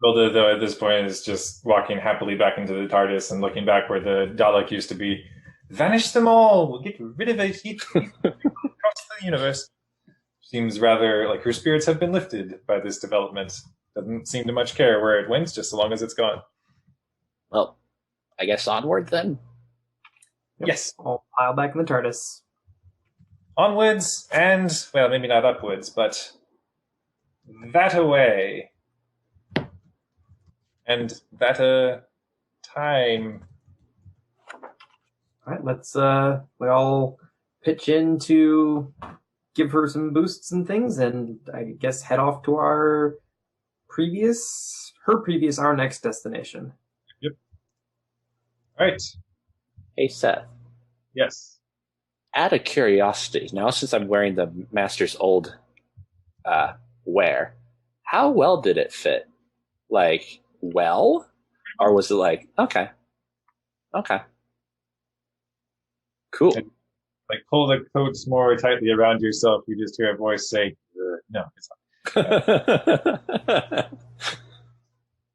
Hilda, though, at this point is just walking happily back into the TARDIS and looking back where the Dalek used to be. Vanish them all! We'll get rid of it across the universe. Seems rather like her spirits have been lifted by this development. Doesn't seem to much care where it went, just so long as it's gone. Well, I guess onward then? Yep. Yes. I'll pile back in the TARDIS. Onwards and, well, maybe not upwards, but that away. And that time. All right, let's we all pitch in to give her some boosts and things, and I guess head off to our next destination. Yep. All right. Hey, Seth. Yes. Out of curiosity, now since I'm wearing the Master's old wear, how well did it fit? Like, well? Or was it like, okay. Cool. Like, pull the coats more tightly around yourself. You just hear a voice say, no, it's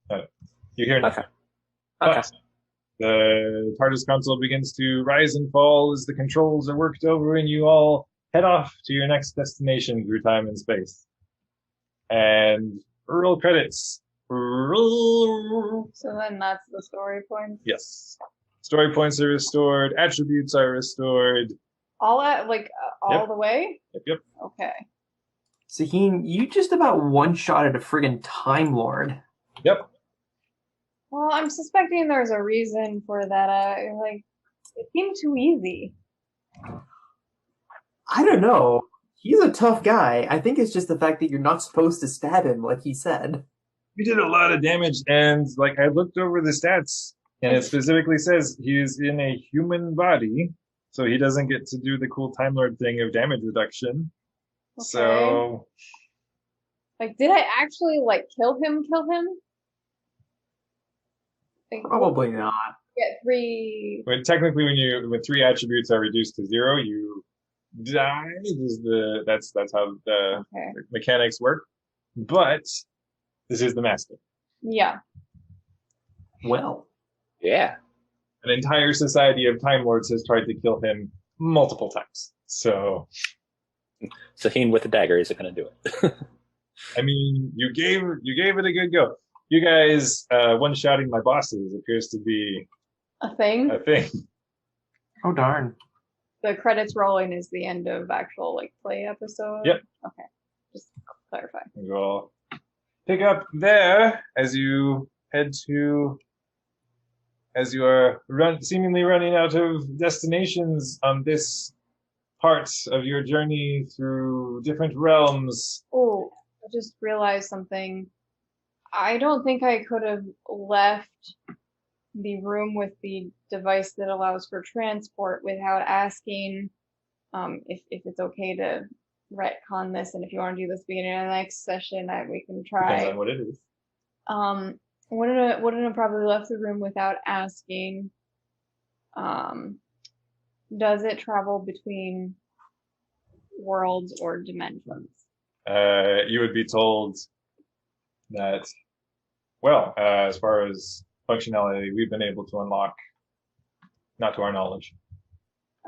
not. You hear nothing. Okay. But the TARDIS console begins to rise and fall as the controls are worked over and you all head off to your next destination through time and space. And roll credits. Roll. So then that's the story point. Yes. Story points are restored. Attributes are restored. All at all Yep. the way? Yep. Okay. Saheen, you just about one-shotted a friggin' Time Lord. Yep. Well, I'm suspecting there's a reason for that. It seemed too easy. I don't know. He's a tough guy. I think it's just the fact that you're not supposed to stab him, like he said. We did a lot of damage, and I looked over the stats, and it specifically says he's in a human body, so he doesn't get to do the cool Time Lord thing of damage reduction. Okay. So, Did I actually kill him? Probably not. Get 3. but technically, when 3 attributes are reduced to 0, you die. That's how the Okay. mechanics work. But this is the Master. Yeah. Well, Yeah. An entire society of Time Lords has tried to kill him multiple times. So, Saheen with the dagger isn't going to do it. I mean, you gave it a good go. You guys, one-shotting my bosses appears to be A thing. a thing. oh darn. The credits rolling is the end of actual play episode. Yep. Okay. Just clarify. We'll pick up there as you head to as you are seemingly running out of destinations on this part of your journey through different realms. Oh, I just realized something. I don't think I could have left the room with the device that allows for transport without asking if it's okay to retcon this, and if you want to do this beginning of the next session, we can try. Depends on what it is. Wouldn't have probably left the room without asking. Does it travel between worlds or dimensions? You would be told that, well, as far as functionality we've been able to unlock, not to our knowledge.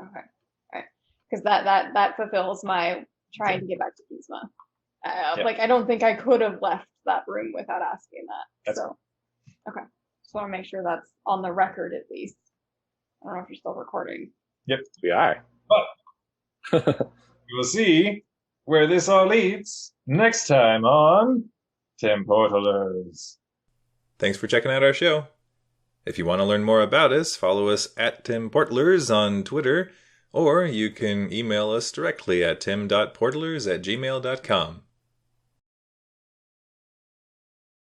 Okay, right, because that fulfills my trying to get back to Pisma. Like, I don't think I could have left that room without asking that. Okay. Just want to make sure that's on the record at least. I don't know if you're still recording. Yep, We are. but we will see where this all leads next time on Temportalers. Thanks for checking out our show. If you want to learn more about us, follow us at Temportalers on Twitter, or you can email us directly at tim.portalers@gmail.com.